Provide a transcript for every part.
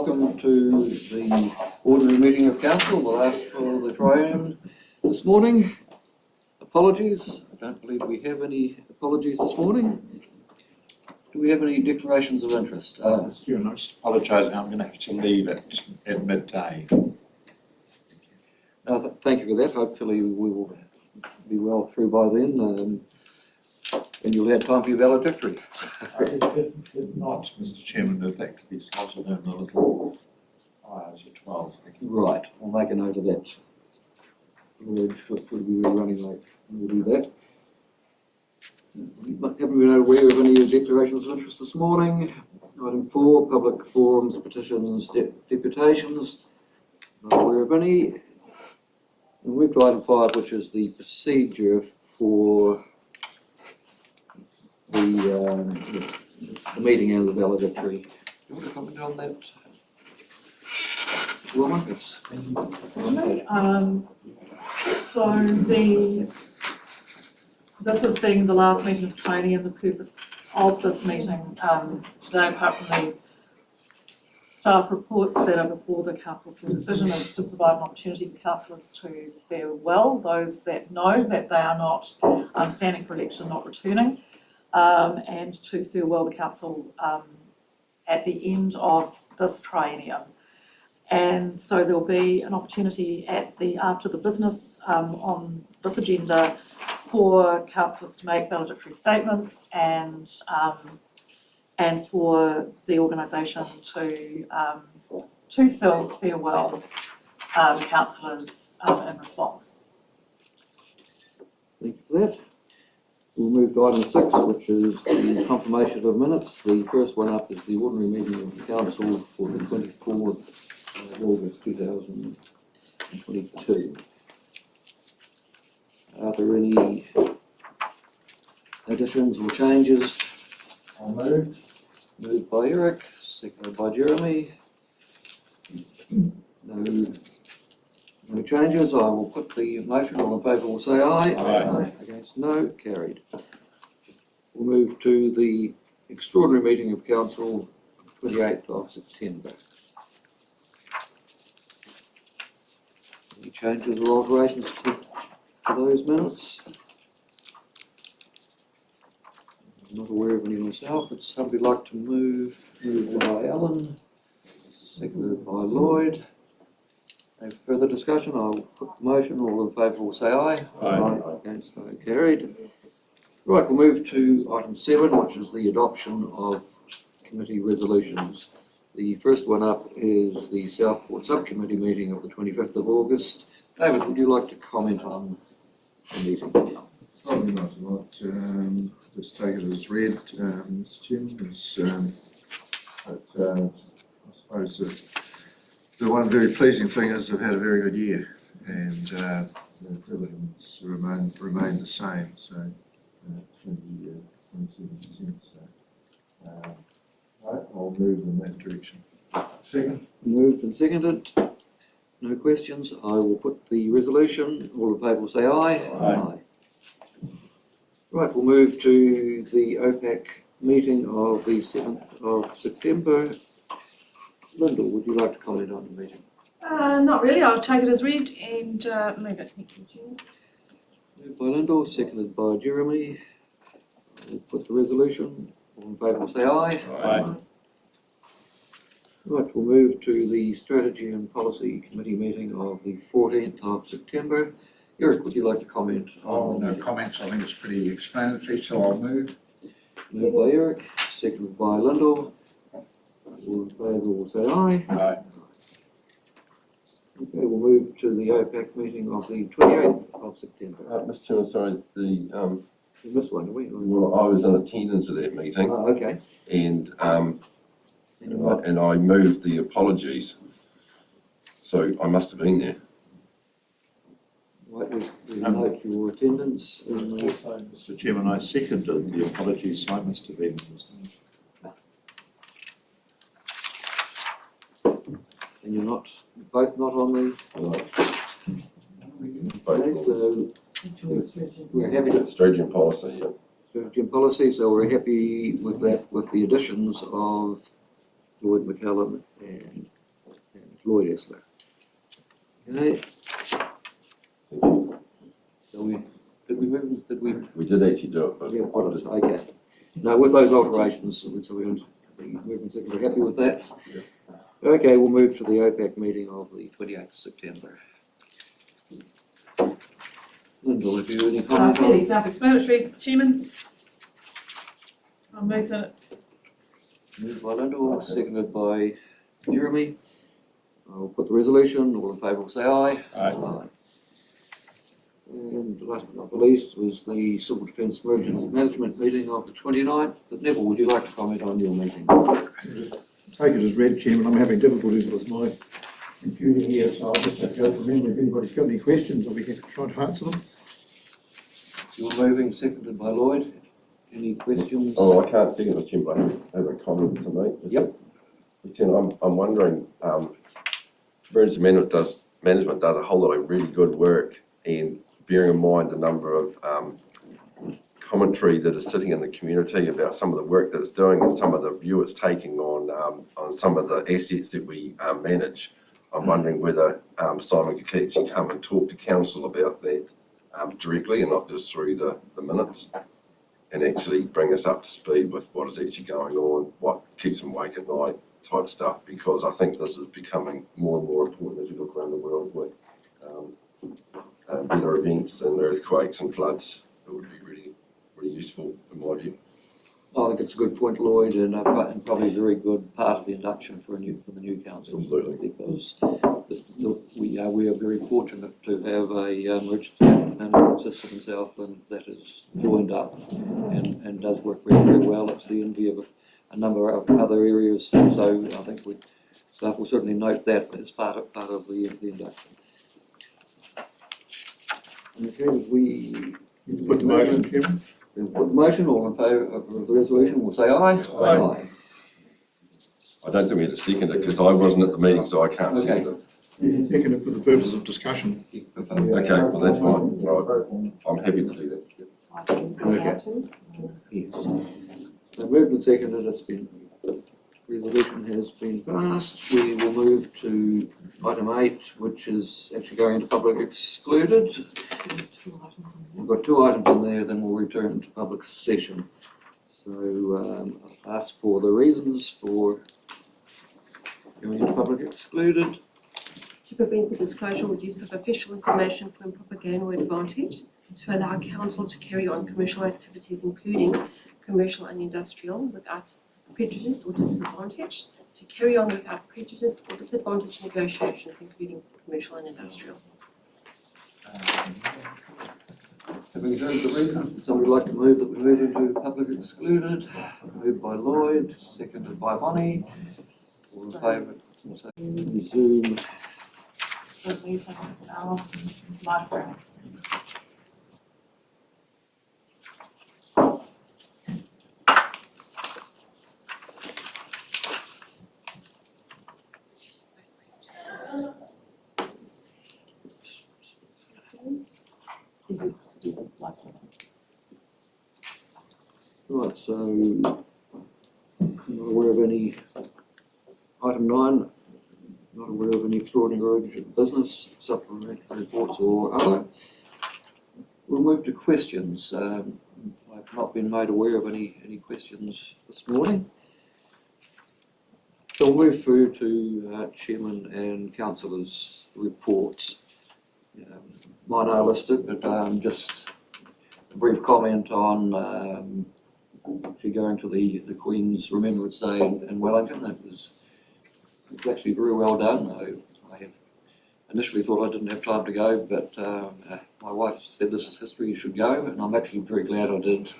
welcome to the ordinary meeting of council, the last for the triennium this morning. Apologies, I don't believe we have any apologies this morning. Do we have any declarations of interest? Mr. Chairman, I'm just apologising, I'm going to have to leave at midday. Thank you for that. Hopefully we will be well through by then, and you'll have time for your valedictory. If not, Mr. Chairman, if that could be slotted in a little prior to 12. Right, I'll make a note of that. We'll be running late. We'll do that. Haven't been aware of any declarations of interest this morning. Item 4, public forums, petitions, deputations. Not aware of any. And we've got item 5, which is the procedure for the meeting and the valedictory. Do you want to comment on that? Woman, yes. This has been the last meeting of training, and the purpose of this meeting today, apart from the staff reports that are before the council for decision, is to provide an opportunity for councillors to farewell those that know that they are not standing for election, not returning, and to farewell the council at the end of this triennium. And so there'll be an opportunity after the business on this agenda for councillors to make valedictory statements and for the organisation to farewell councillors in response. Thank you for that. We'll move to item 6, which is the confirmation of minutes. The first one up is the ordinary meeting of the council for the 24th of August 2022. Are there any additions or changes? I'll move. Moved by Eric, seconded by Jeremy. No changes. I will put the motion. All in favour will say aye. Aye. Against no. Carried. We'll move to the extraordinary meeting of council 28th of September. Any changes or alterations to those minutes? I'm not aware of any myself. Would somebody like to move? Moved by Alan, seconded by Lloyd. No further discussion. I'll put the motion. All in favour will say aye. Aye. Against no. Carried. Right, we'll move to item 7, which is the adoption of committee resolutions. The first one up is the Southport Subcommittee meeting of the 25th of August. David, would you like to comment on the meeting? Probably not a lot. Just take it as read, Mr. Chairman. I suppose the one very pleasing thing is they've had a very good year, and the dividends remain the same. So 27%. So I'll move in that direction. Second. Moved and seconded. No questions. I will put the resolution. All in favour will say aye. Aye. Right, we'll move to the OPAC meeting of the 7th of September. Lyndall, would you like to comment on the meeting? Not really. I'll take it as read and move it. Thank you, Chair. Moved by Lyndall, seconded by Jeremy. We'll put the resolution. All in favour will say aye. Aye. Right, we'll move to the Strategy and Policy Committee meeting of the 14th of September. Eric, would you like to comment on the No meeting? comments, I think it's pretty explanatory, so I'll move. Moved by Eric, seconded by Lyndall. All in favour will say aye. Aye. Okay, we'll move to the OPAC meeting of the 28th of September. Mr. Chairman, sorry, We missed one, did we? well, I was in attendance at that meeting, Okay. and I moved the apologies, so I must have been there. Right, we note your attendance in the... Mr. Chairman, I seconded the apologies, so I must have been. And you're both not on the... Okay, so we're happy to... Strategy and policy, yeah. Strategy and policy, so we're happy with that, with the additions of Lloyd McCallum and Lloyd Esler. Okay. So did we We did actually do it, but yeah, what is, okay. Now, with those alterations, so we don't, the moving secretary, happy with that? Okay, we'll move to the OPAC meeting of the 28th of September. Lyndall, have you any comment on? Fairly self-explanatory, Chairman. I'll move that. Moved by Lyndall, seconded by Jeremy. I'll put the resolution, all in favour will say aye. Aye. And last but not the least was the Civil Defence Emergency Management meeting of the 29th. Neville, would you like to comment on your meeting? Take it as read, Chairman. I'm having difficulties with my computer here, so I'll just have to go from memory. If anybody's got any questions, I'll be happy to try to answer them. You're moving, seconded by Lloyd. Any questions? oh, I can't see it, Mr. Chairman, but I have a comment to make. Yep. Mr. Chairman, I'm wondering, emergency management does a whole lot of really good work, and bearing in mind the number of commentary that is sitting in the community about some of the work that it's doing and some of the view it's taking on some of the assets that we manage, I'm wondering whether Simon could actually come and talk to council about that directly and not just through the minutes, and actually bring us up to speed with what is actually going on, what keeps them awake at night type stuff, because I think this is becoming more and more important as we look around the world with weather events and earthquakes and floods. It would be really useful in my view. I think it's a good point, Lloyd, and probably a very good part of the induction for the new council. Absolutely. Because we are very fortunate to have a emergency management system in Southland that is joined up and does work very, very well. It's the envy of a number of other areas, so I think staff will certainly note that as part of the induction. Okay, we Put the motion, Chairman. put the motion, all in favour of the resolution, we'll say aye. Aye. I don't think we had to second it because I wasn't at the meeting, so I can't second it. Second it for the purpose of discussion. Okay, well, that's fine. Right. I'm happy to do that. Yes. So moved and seconded, resolution has been passed. We will move to item 8, which is actually going into public excluded. We've got 2 items in there, then we'll return to public session. So I'll ask for the reasons for going into public excluded. To prevent the disclosure or use of official information for improper gain or advantage, to allow council to carry on commercial activities including commercial and industrial without prejudice or disadvantage, to carry on without prejudice or disadvantage negotiations including commercial and industrial. Having heard the reasons, would somebody like to move that we move into public excluded? Moved by Lloyd, seconded by Bonnie. All in favour, we'll say resume. The meetings, our live streaming. These live streaming. Right, so not aware of any, item 9, not aware of any extraordinary or urgent business, supplementary reports or other. We'll move to questions. I've not been made aware of any questions this morning. So we'll move through to Chairman and Councillors' reports. Mine are listed, but just a brief comment on going to the Queen's Remembrance Day in Wellington. It was actually very well done. I had initially thought I didn't have time to go, but my wife said this is history, you should go, and I'm actually very glad I did.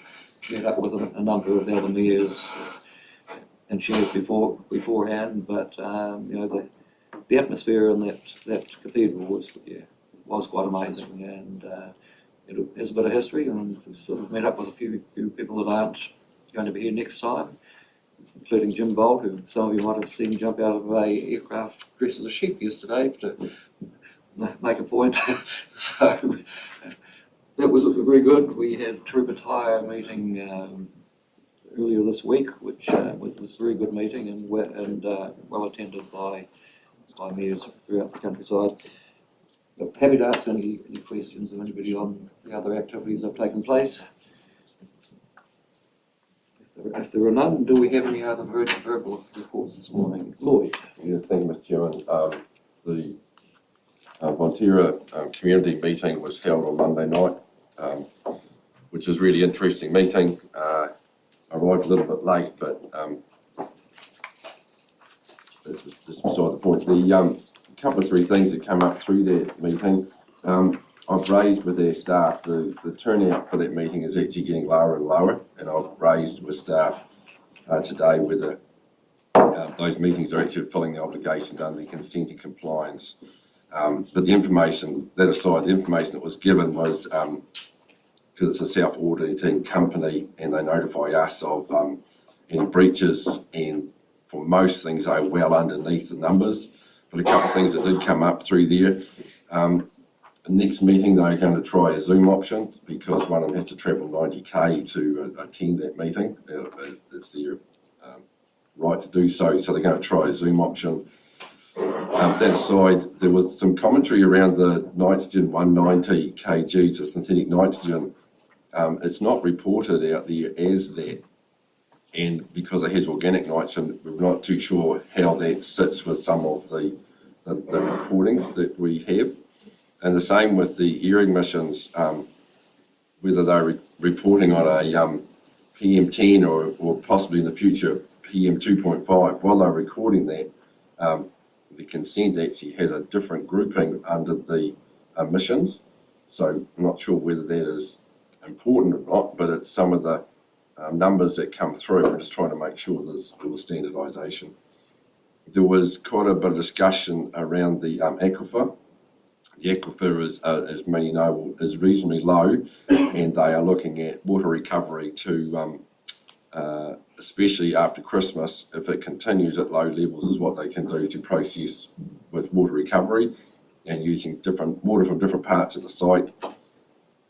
Met up with a number of the other mayors and chairs beforehand, but you know, the atmosphere in that cathedral was quite amazing, and it has a bit of history, and we sort of met up with a few people that aren't going to be here next time, including Jim Bolt, who some of you might have seen jump out of a aircraft dressed as a sheep yesterday to make a point. So that was very good. We had Troop Attire meeting earlier this week, which was a very good meeting and well attended by by mayors throughout the countryside. But happy to answer any questions of anybody on the other activities that have taken place. If there are none, do we have any other verbal reports this morning? Lloyd? Yeah, thank you, Mr. Chairman. The Fonterra community meeting was held on Monday night, which was a really interesting meeting. I arrived a little bit late, but that's just beside the point. The couple of three things that came up through that meeting, I've raised with their staff, the turnout for that meeting is actually getting lower and lower, and I've raised with staff today whether those meetings are actually fulfilling the obligations under the consent and compliance. But the information, that aside, the information that was given was, because it's a self-auditing company and they notify us of any breaches, and for most things they're well underneath the numbers, but a couple of things that did come up through there. Next meeting they're going to try a Zoom option because one of them has to travel 90k to attend that meeting. It's their right to do so, so they're going to try a Zoom option. That aside, there was some commentary around the nitrogen 190 kg of synthetic nitrogen. It's not reported out there as that, and because it has organic nitrogen, we're not too sure how that sits with some of the recordings that we have. And the same with the air emissions, whether they're reporting on a PM10 or possibly in the future PM2.5. While they're recording that, the consent actually has a different grouping under the emissions. So I'm not sure whether that is important or not, but it's some of the numbers that come through. We're just trying to make sure there's all the standardisation. There was quite a bit of discussion around the aquifer. The aquifer is, as many know, is reasonably low, and they are looking at water recovery to, especially after Christmas, if it continues at low levels, is what they can do to process with water recovery and using different water from different parts of the site.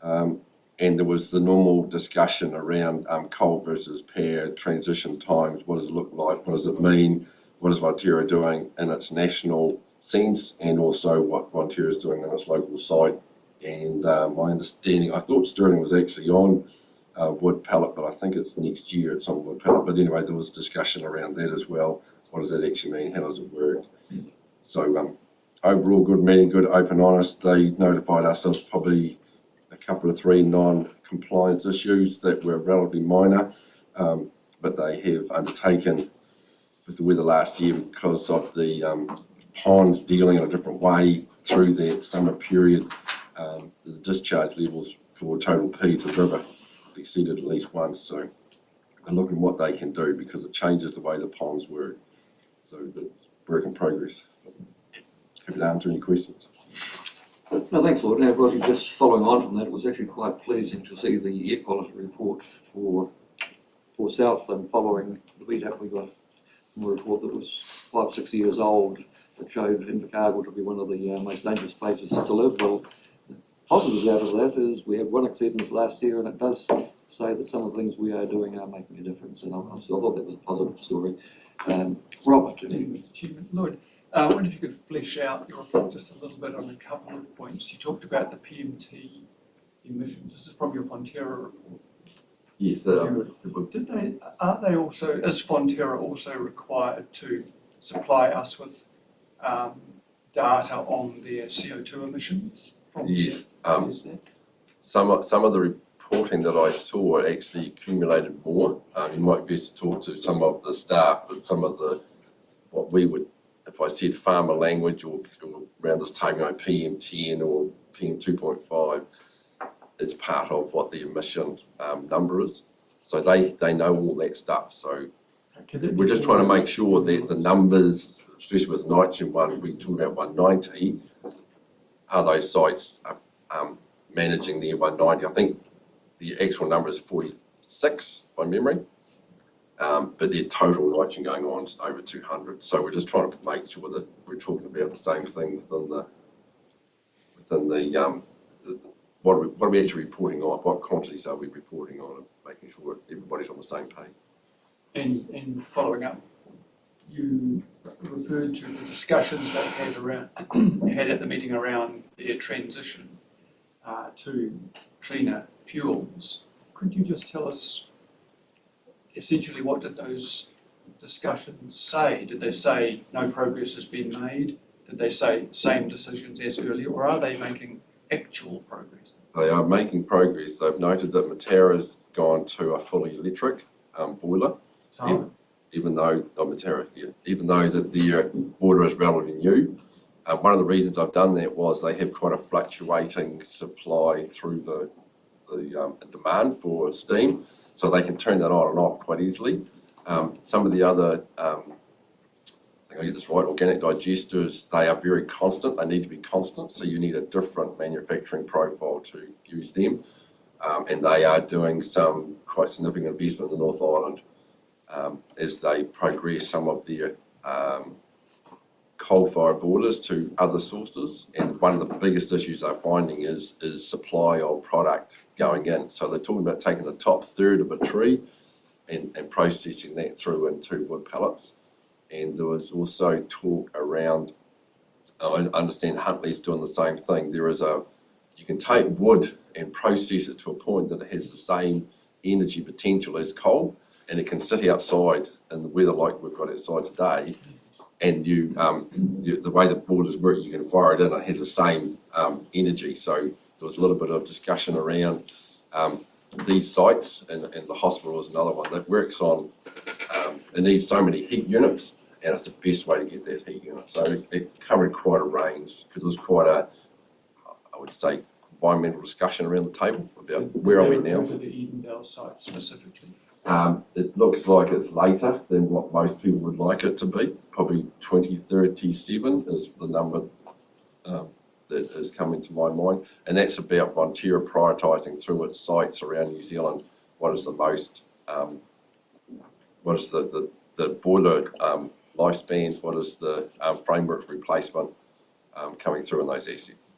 And there was the normal discussion around coal versus power, transition times, what does it look like, what does it mean, what is Fonterra doing in its national sense, and also what Fonterra is doing in its local site. And my understanding, I thought Stirling was actually on wood pellet, but I think it's next year it's on wood pellet. But anyway, there was discussion around that as well. What does that actually mean? How does it work? So overall, good meeting, good, open, honest. They notified us of probably a couple of three non-compliance issues that were relatively minor, but they have undertaken with the weather last year because of the ponds dealing in a different way through that summer period. The discharge levels for total P to the river exceeded at least once, so they're looking at what they can do because it changes the way the ponds work. So it's work in progress. Happy to answer any questions. No, thanks, Lord. Now, well, just following on from that, it was actually quite pleasing to see the air quality report for South, and following the VDAP, we got a report that was 5 or 6 years old that showed Invercargill to be one of the most dangerous places to live. Well, the positives out of that is we had one exceedance last year, and it does say that some of the things we are doing are making a difference, and I thought that was a positive story. Robert. Thank you, Mr. Chairman. Lloyd, I wonder if you could flesh out your report just a little bit on a couple of points. You talked about the PMT emissions. This is from your Fonterra report. Yes, Is Fonterra also required to supply us with data on their CO2 emissions? yes. Is that? Some of the reporting that I saw actually accumulated more. You might be best to talk to some of the staff, but some of what we would, if I said farmer language or around this time, PM10 or PM2.5, it's part of what the emission number is. So they know all that stuff. So we're just trying to make sure that the numbers, especially with nitrogen one, we talk about 190, are those sites managing their 190? I think the actual number is 46 by memory, but their total nitrogen going on is over 200. So we're just trying to make sure that we're talking about the same thing within the what are we actually reporting on? What quantities are we reporting on? And making sure everybody's on the same page. And following up you referred to the discussions they had around, had at the meeting around their transition to cleaner fuels. Could you just tell us essentially what did those discussions say? Did they say no progress has been made? Did they say same decisions as earlier, or are they making actual progress? They are making progress. They've noted that Matera's gone to a fully electric boiler, even though that their boiler is relatively new. One of the reasons I've done that was they have quite a fluctuating supply through the demand for steam, so they can turn that on and off quite easily. Some of the other, I think I get this right, organic digesters, they are very constant. They need to be constant, so you need a different manufacturing profile to use them. And they are doing some quite significant investment in the North Island as they progress some of their coal-fired boilers to other sources. And one of the biggest issues they're finding is supply of product going in. So they're talking about taking the top third of a tree and processing that through into wood pellets. And there was also talk around, I understand Huntly's doing the same thing. You can take wood and process it to a point that it has the same energy potential as coal, and it can sit outside in the weather like we've got outside today. And the way the boilers work, you can fire it in, it has the same energy. So there was a little bit of discussion around these sites, and the hospital is another one that works on, it needs so many heat units, and it's the best way to get that heat unit. So it covered quite a range, because there was quite a, I would say, environmental discussion around the table about where are we now. To the Edendale site specifically? It looks like it's later than what most people would like it to be. Probably 2037 is the number that has come into my mind. And that's about Fonterra prioritising through its sites around New Zealand what is the most, what is the boiler lifespan, what is the framework replacement coming through in those assets.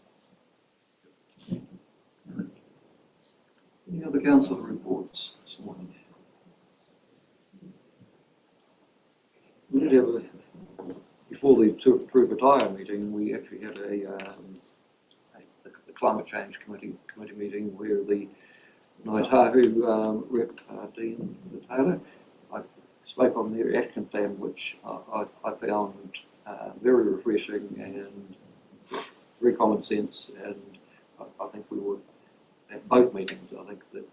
Any other council reports this morning? We did have before the Turupetai meeting, we actually had the Climate Change Committee meeting where the Ngāi Tahu rep Dean Taylor, I spoke on their action plan, which I found very refreshing and very common sense, and I think we were at both meetings. I think that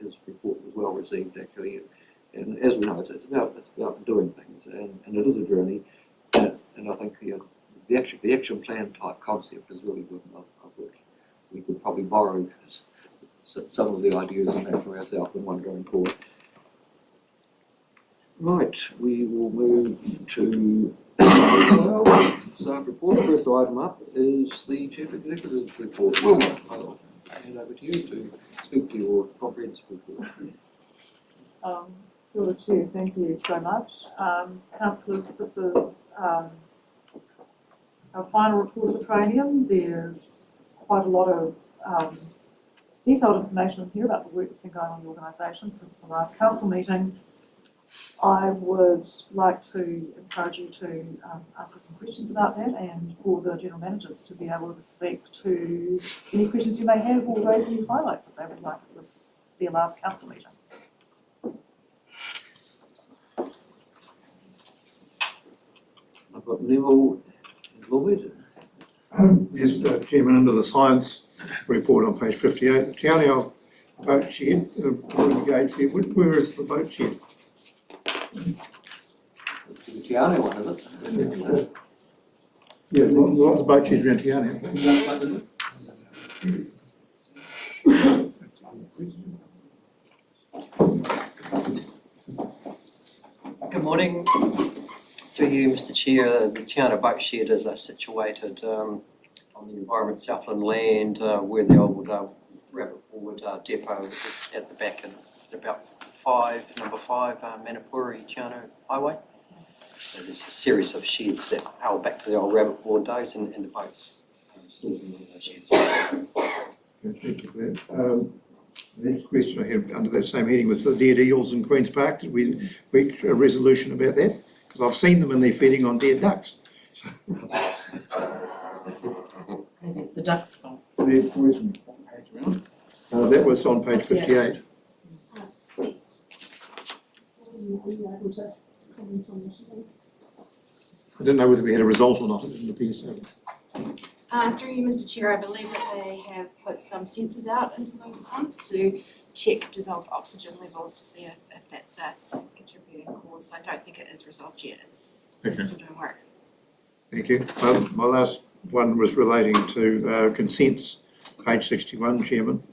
his report was well received actually, and as we know, it's about doing things, and it is a journey, and I think the action plan type concept is really good. I thought we could probably borrow some of the ideas in that for ourselves and one going forward. Right, we will move to staff report. The first item up is the Chief Executive's report. Wilma, I'll hand over to you to speak to your comprehensive report. Kia ora Chair, thank you so much. Councillors, this is our final report of Training. There's quite a lot of detailed information in here about the work that's been going on in the organisation since the last council meeting. I would like to encourage you to ask us some questions about that, and for the general managers to be able to speak to any questions you may have or raise any highlights that they would like at their last council meeting. I've got Neville and Lloyd. Yes, Chairman, under the science report on page 58, the Te boat shed, the gauge shed, where is the boat shed? To the Te Anau one, is it? Yeah, lots of boat sheds around Te Anau. Good morning. Through you, Mr. Chair, the Te Anau boat shed is situated on the Environment Southland land where the old Rabbit Forward depot is at the back and about number 5 Manapuri Te Anau Highway. So there's a series of sheds that hold back to the old Rabbit Forward days, and the boats stored in those sheds. Thank you for that. The next question I have under that same heading was the dead eels in Queen's Park. Did we reach a resolution about that? because I've seen them and they're feeding on dead ducks. Maybe it's the duck's fault. They're poisoned. That was on page 58. I don't know whether we had a result or not in the PSO. Through you, Mr Chair, I believe that they have put some sensors out into those ponds to check dissolved oxygen levels to see if that's a contributing cause. So I don't think it is resolved yet. It's still doing work. Thank you. My last one was relating to consents, page 61, Chairman.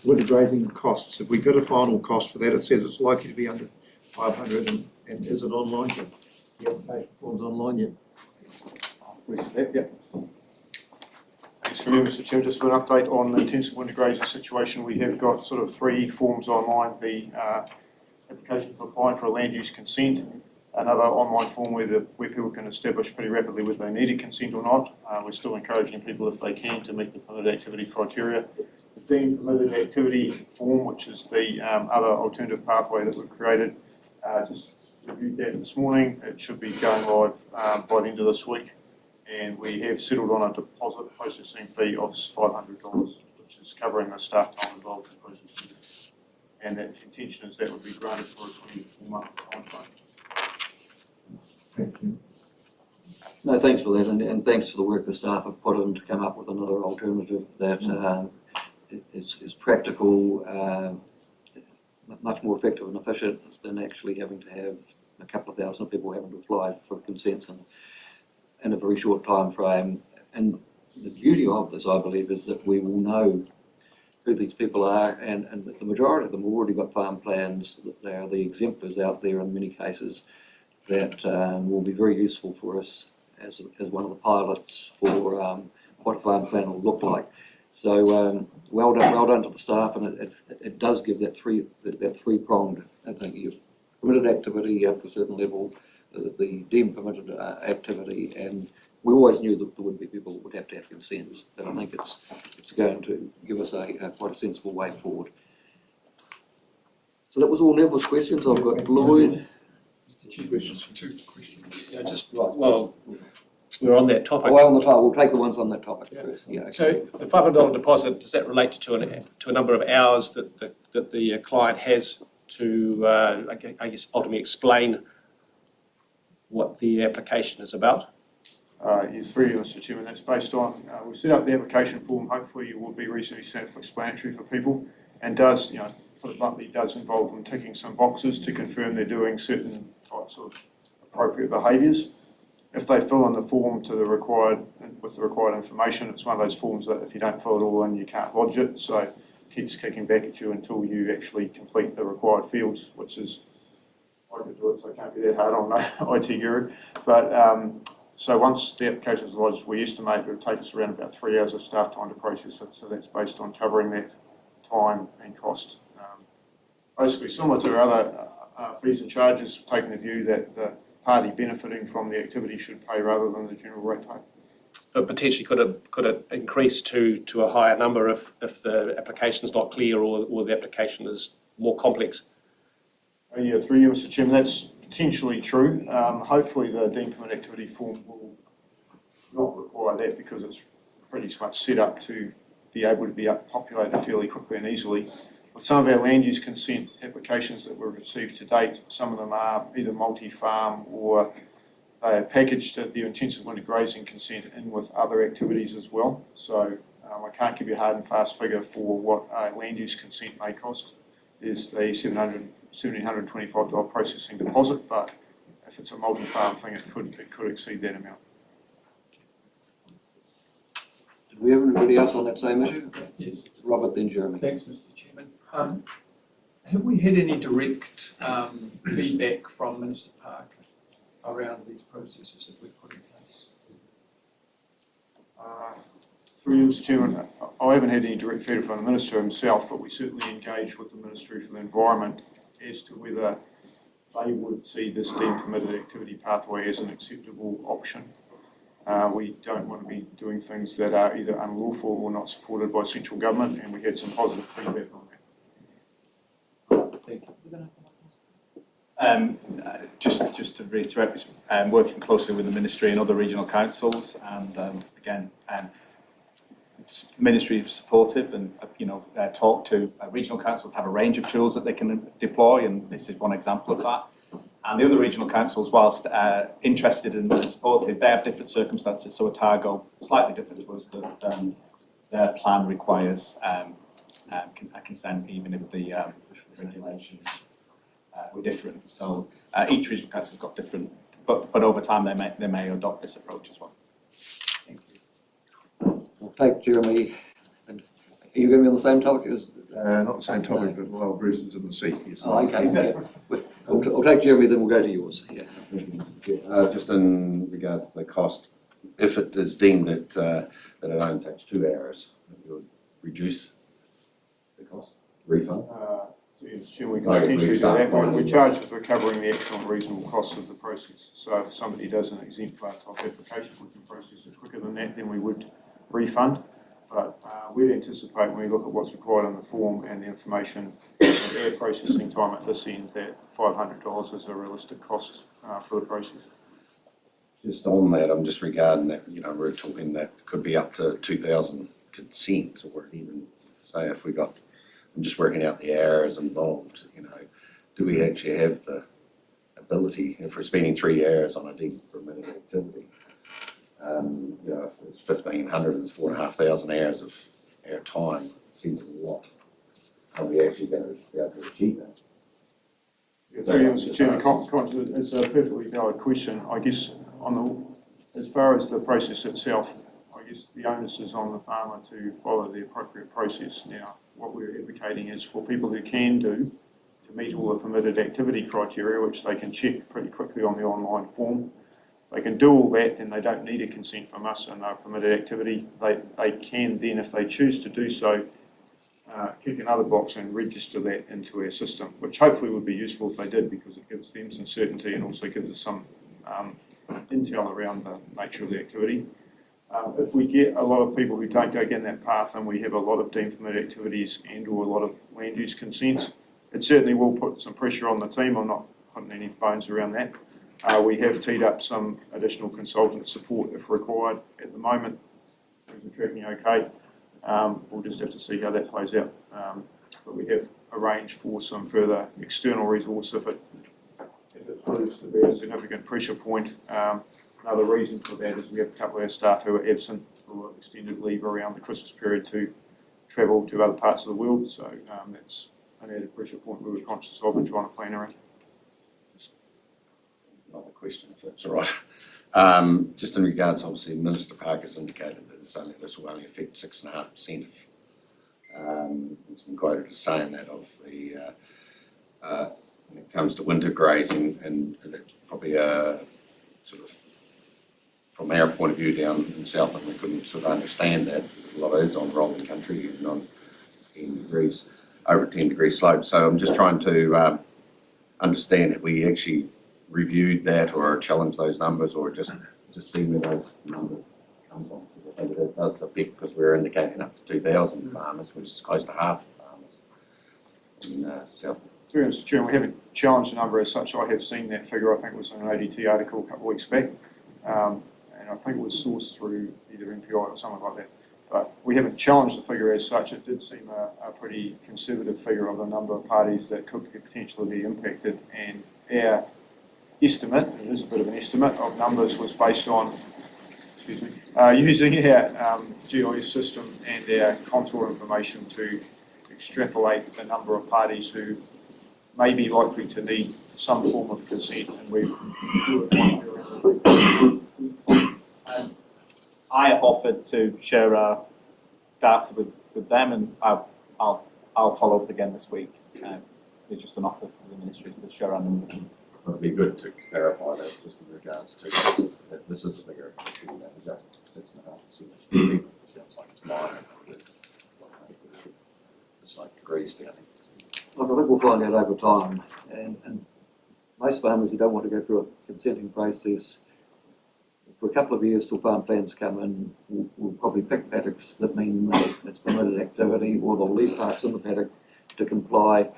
Winter grazing costs, have we got a final cost for that? It says it's likely to be under 500 and is it online yet? The application form's online yet? Thanks for you, Mr Chair. Just an update on the intensive winter grazing situation. We have got sort of 3 forms online. The application for applying for a land use consent, another online form where people can establish pretty rapidly whether they need a consent or not. We're still encouraging people, if they can, to meet the permitted activity criteria. The deemed permitted activity form, which is the other alternative pathway that we've created, just reviewed that this morning. It should be going live by the end of this week. And we have settled on a deposit processing fee of $500, which is covering the staff time involved in processing. And that intention is that would be granted for a 24-month timeframe. Thank you. No, thanks for that, and thanks for the work the staff have put in to come up with another alternative that is practical, much more effective and efficient than actually having to have a couple of thousand people having to apply for consents in a very short time frame. And the beauty of this, I believe, is that we will know who these people are, and that the majority of them have already got farm plans, that they are the exemplars out there in many cases that will be very useful for us as one of the pilots for what a farm plan will look like. So well done to the staff, and it does give that three-pronged, I think, you permitted activity up to a certain level, the deemed permitted activity, and we always knew that there would be people that would have to have consents, but I think it's going to give us quite a sensible way forward. So that was all Neville's questions. I've got Lloyd. Mr Chair, questions for 2 questions. Yeah, just, well, we're on that topic. Well, on the topic, we'll take the ones on that topic first. Yeah. So the $500 deposit, does that relate to a number of hours that the client has to, I guess, ultimately explain what the application is about? Yes, through you, Mr Chairman, that's based on, we've set up the application form, hopefully it will be reasonably self-explanatory for people, and does, put it bluntly, does involve them ticking some boxes to confirm they're doing certain types of appropriate behaviours. If they fill in the form with the required information, it's one of those forms that if you don't fill it all in, you can't lodge it, so it keeps kicking back at you until you actually complete the required fields, which is, I could do it, so it can't be that hard on IT Guru. But so once the application is lodged, we estimate it will take us around about 3 hours of staff time to process it, so that's based on covering that time and cost. Basically similar to our other fees and charges, taking the view that the party benefiting from the activity should pay rather than the general rate take. But potentially could it increase to a higher number if the application is not clear or the application is more complex? Yeah, through you, Mr Chairman, that's potentially true. Hopefully the deemed permitted activity form will not require that because it's pretty much set up to be able to be populated fairly quickly and easily. With some of our land use consent applications that we've received to date, some of them are either multi-farm or they are packaged at the intensive winter grazing consent in with other activities as well. So I can't give you a hard and fast figure for what a land use consent may cost. There's the $1,725 processing deposit, but if it's a multi-farm thing, it could exceed that amount. Did we have anybody else on that same issue? Yes. Robert, then Jeremy. Thanks, Mr Chairman. Have we had any direct feedback from Minister Parker around these processes that we've put in place? Through you, Mr Chairman, I haven't had any direct feedback from the Minister himself, but we certainly engage with the Ministry for the Environment as to whether they would see this deemed permitted activity pathway as an acceptable option. We don't want to be doing things that are either unlawful or not supported by central government, and we had some positive feedback on that. Thank you. just to reiterate, working closely with the Ministry and other regional councils, and again, Ministry is supportive, and talk to regional councils have a range of tools that they can deploy, and this is one example of that. And the other regional councils, whilst interested and supportive, they have different circumstances. So Otago, slightly different, was that their plan requires a consent, even if the regulations were different. So each regional council's got different, but over time they may adopt this approach as well. Thank you. We'll take Jeremy, and are you going to be on the same topic as? Not the same topic, but while Bruce is in the seat, yes. Oh, okay. I'll take Jeremy, then we'll go to yours. Yeah. Just in regards to the cost, if it is deemed that it only takes 2 hours, you would reduce the cost, refund? So we can potentially do that. We're charged with recovering the actual and reasonable costs of the process. So if somebody does an exemplar type application, we can process it quicker than that, then we would refund. But we'd anticipate when we look at what's required on the form and the information and air processing time at this end, that $500 is a realistic cost for the process. Just on that, I'm just regarding that, we're talking that could be up to 2,000 consents, or even say if we got, I'm just working out the hours involved, do we actually have the ability, if we're spending 3 hours on a deep permitting activity, if it's 1,500, it's 4,500 hours of our time, it seems a lot. Are we actually going to be able to achieve that? Mr. Chairman, it's a perfectly valid question. I guess as far as the process itself, I guess the onus is on the farmer to follow the appropriate process. Now, what we're advocating is for people who can do, to meet all the permitted activity criteria, which they can check pretty quickly on the online form. If they can do all that, then they don't need a consent from us and they're permitted activity. They can then, if they choose to do so, kick another box and register that into our system, which hopefully would be useful if they did, because it gives them some certainty and also gives us some intel around the nature of the activity. If we get a lot of people who don't go down that path and we have a lot of deemed permitted activities and or a lot of land use consents, it certainly will put some pressure on the team. I'm not putting any bones around that. We have teed up some additional consultant support if required. At the moment, things are tracking okay. We'll just have to see how that plays out. But we have arranged for some further external resource if it proves to be a significant pressure point. Another reason for that is we have a couple of our staff who are absent for extended leave around the Christmas period to travel to other parts of the world. So that's an added pressure point we were conscious of and trying to plan around. Another question, if that's all right. Just in regards, obviously, Minister Parker's indicated that this will only affect 6.5% of, he's been quoted as saying that of the, when it comes to winter grazing, and that's probably a sort of, from our point of view down in Southland, we couldn't sort of understand that. A lot is on rolling country and on 10 degrees, over 10 degree slope. So I'm just trying to understand if we actually reviewed that or challenged those numbers, or just see where those numbers come from. I think it does affect, because we're indicating up to 2,000 farmers, which is close to half the farmers in South. Mr. Chairman, we haven't challenged the number as such. I have seen that figure. I think it was in an ADT article a couple of weeks back. And I think it was sourced through either MPI or something like that. But we haven't challenged the figure as such. It did seem a pretty conservative figure of the number of parties that could potentially be impacted. And our estimate, and it is a bit of an estimate, of numbers was based on, using our GIS system and our contour information to extrapolate the number of parties who may be likely to need some form of consent, and we've I have offered to share data with them, and I'll follow up again this week. It's just an offer for the Ministry to share our numbers. It would be good to clarify that, just in regards to that this is a bigger issue than just 6.5%. It sounds like it's minor, but it's like degrees down here. Look, I think we'll find out over time, and most farmers who don't want to go through a consenting process, for a couple of years till farm plans come in, we'll probably pick paddocks that mean it's permitted activity, or they'll leave parts in the paddock to comply.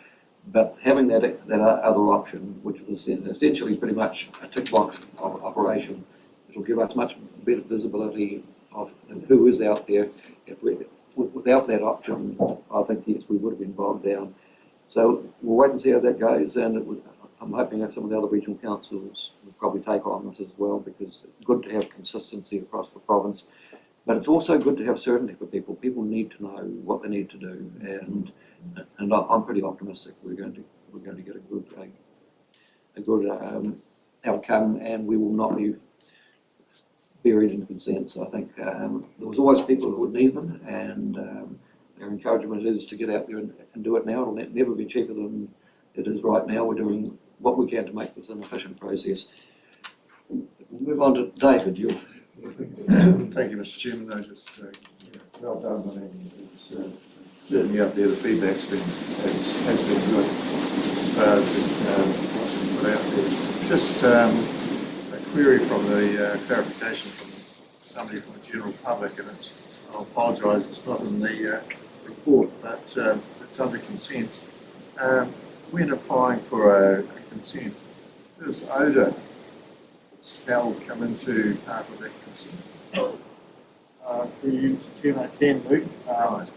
But having that other option, which is essentially pretty much a tick box operation, it'll give us much better visibility of who is out there. Without that option, I think, yes, we would have been bogged down. So we'll wait and see how that goes, and I'm hoping that some of the other regional councils will probably take on this as well, because it's good to have consistency across the province. But it's also good to have certainty for people. People need to know what they need to do, and I'm pretty optimistic we're going to get a good outcome, and we will not be buried in consents. I think there was always people who would need them, and their encouragement is to get out there and do it now. It'll never be cheaper than it is right now. We're doing what we can to make this an efficient process. We'll move on to David. Thank you, Mr. Chairman. No, just well done. I mean, it's certainly out there. The feedback's has been good as far as what's been put out there. Just a query from the clarification from somebody from the general public, and I'll apologise, it's not in the report, but it's under consent. When applying for a consent, does odour smell come into part of that consent? Through you, Mr. Chairman, it can do.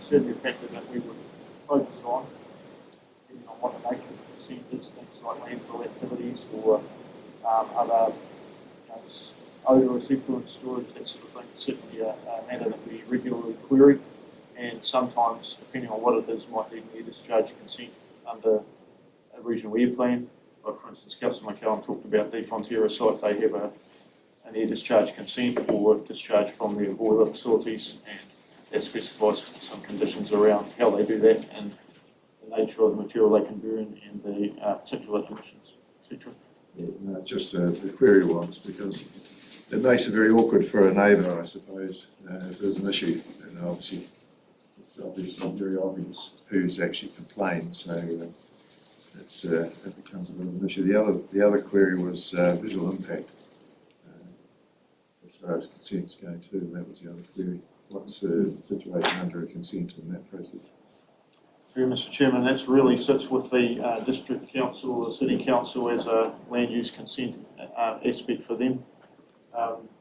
Certainly a factor that we would focus on, depending on what the nature of the consent is, things like landfill activities or other odourous effluent storage, that sort of thing. It's certainly a matter that we regularly query, and sometimes, depending on what it is, might need an air discharge consent under a regional air plan. Like, for instance, Councillor McCallum talked about the Fonterra site. They have an air discharge consent for discharge from their boiler facilities, and that specifies some conditions around how they do that and the nature of the material they can burn and the particulate emissions, etc. Yeah, no, just the query was because it makes it very awkward for a neighbour, I suppose, if there's an issue, and obviously it's very obvious who's actually complained, so it becomes a bit of an issue. The other query was visual impact, as far as consents go too, and that was the other query. What's the situation under a consent in that process? Mr. Chairman, that really sits with the district council or the city council as a land use consent aspect for them.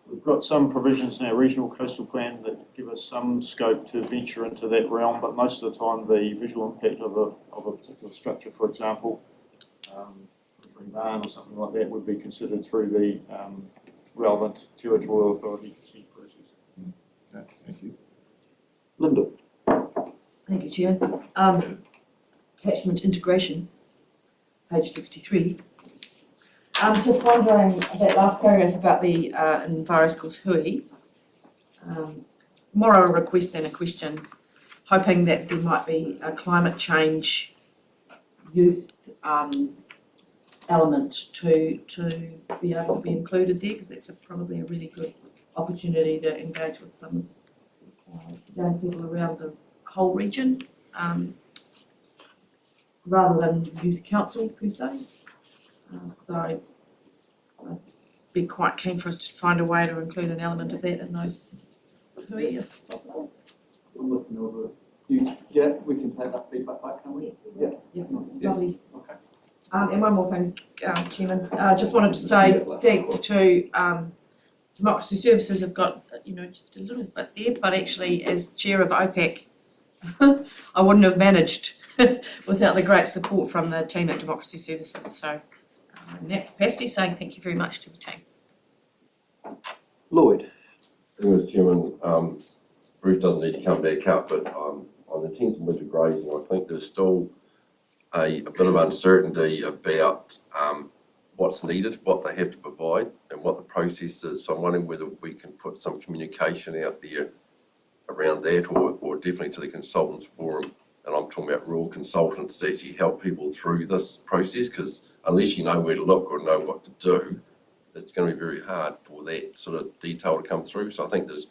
We've got some provisions in our regional coastal plan that give us some scope to venture into that realm, but most of the time the visual impact of a particular structure, for example, a barn or something like that, would be considered through the relevant territorial authority consent process. Thank you. Linda. Thank you, Chair. Catchment integration, page 63. I'm just wondering, that last paragraph about the Enviroschools Hui, more a request than a question, hoping that there might be a climate change youth element to be able to be included there, because that's probably a really good opportunity to engage with some young people around the whole region, rather than youth council per se. So I'd be quite keen for us to find a way to include an element of that in those hui if possible. We're looking over yeah, we can take that feedback back, can we? Yeah. Yeah, lovely. Okay. And one more thing, Chairman, just wanted to say thanks to Democracy Services have got, just a little bit there, but actually as chair of OPAC, I wouldn't have managed without the great support from the team at Democracy Services. So in that capacity, saying thank you very much to the team. Lloyd. Mr. Chairman, Bruce doesn't need to come back up, but on the Thames and winter grazing, I think there's still a bit of uncertainty about what's needed, what they have to provide, and what the process is. So I'm wondering whether we can put some communication out there around that, or definitely to the consultants forum. And I'm talking about rural consultants to actually help people through this process, because unless you know where to look or know what to do, it's going to be very hard for that sort of detail to come through. So I think there's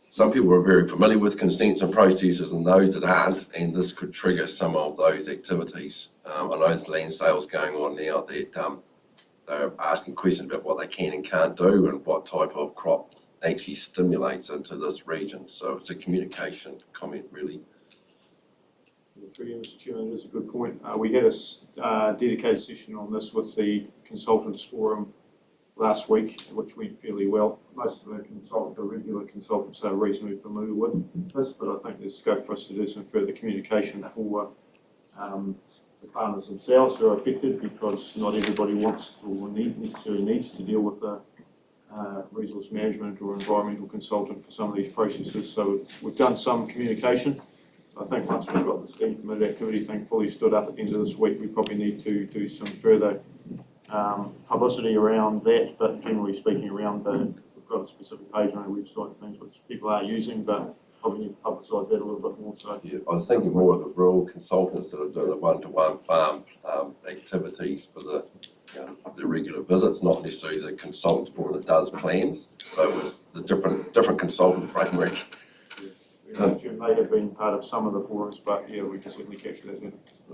some people are very familiar with consents and processes and those that aren't, and this could trigger some of those activities. I know there's land sales going on now that they're asking questions about what they can and can't do and what type of crop actually stimulates into this region. So it's a communication comment, really. Through you, Mr. Chairman, it is a good point. We had a dedicated session on this with the Consultants Forum last week, which went fairly well. Most of the regular consultants are reasonably familiar with this, but I think there's scope for us to do some further communication for the farmers themselves who are affected, because not everybody wants or necessarily needs to deal with a resource management or environmental consultant for some of these processes. So we've done some communication. I think once we've got the steam permitted activity thing fully stood up at the end of this week, we probably need to do some further publicity around that, but generally speaking around we've got a specific page on our website and things which people are using, but probably need to publicise that a little bit more. So Yeah, I was thinking more of the rural consultants that are doing the one-to-one farm activities for the regular visits, not necessarily the consultants for that does plans. So it's the different consultant framework. Jim may have been part of some of the forums, but yeah, we can certainly capture that.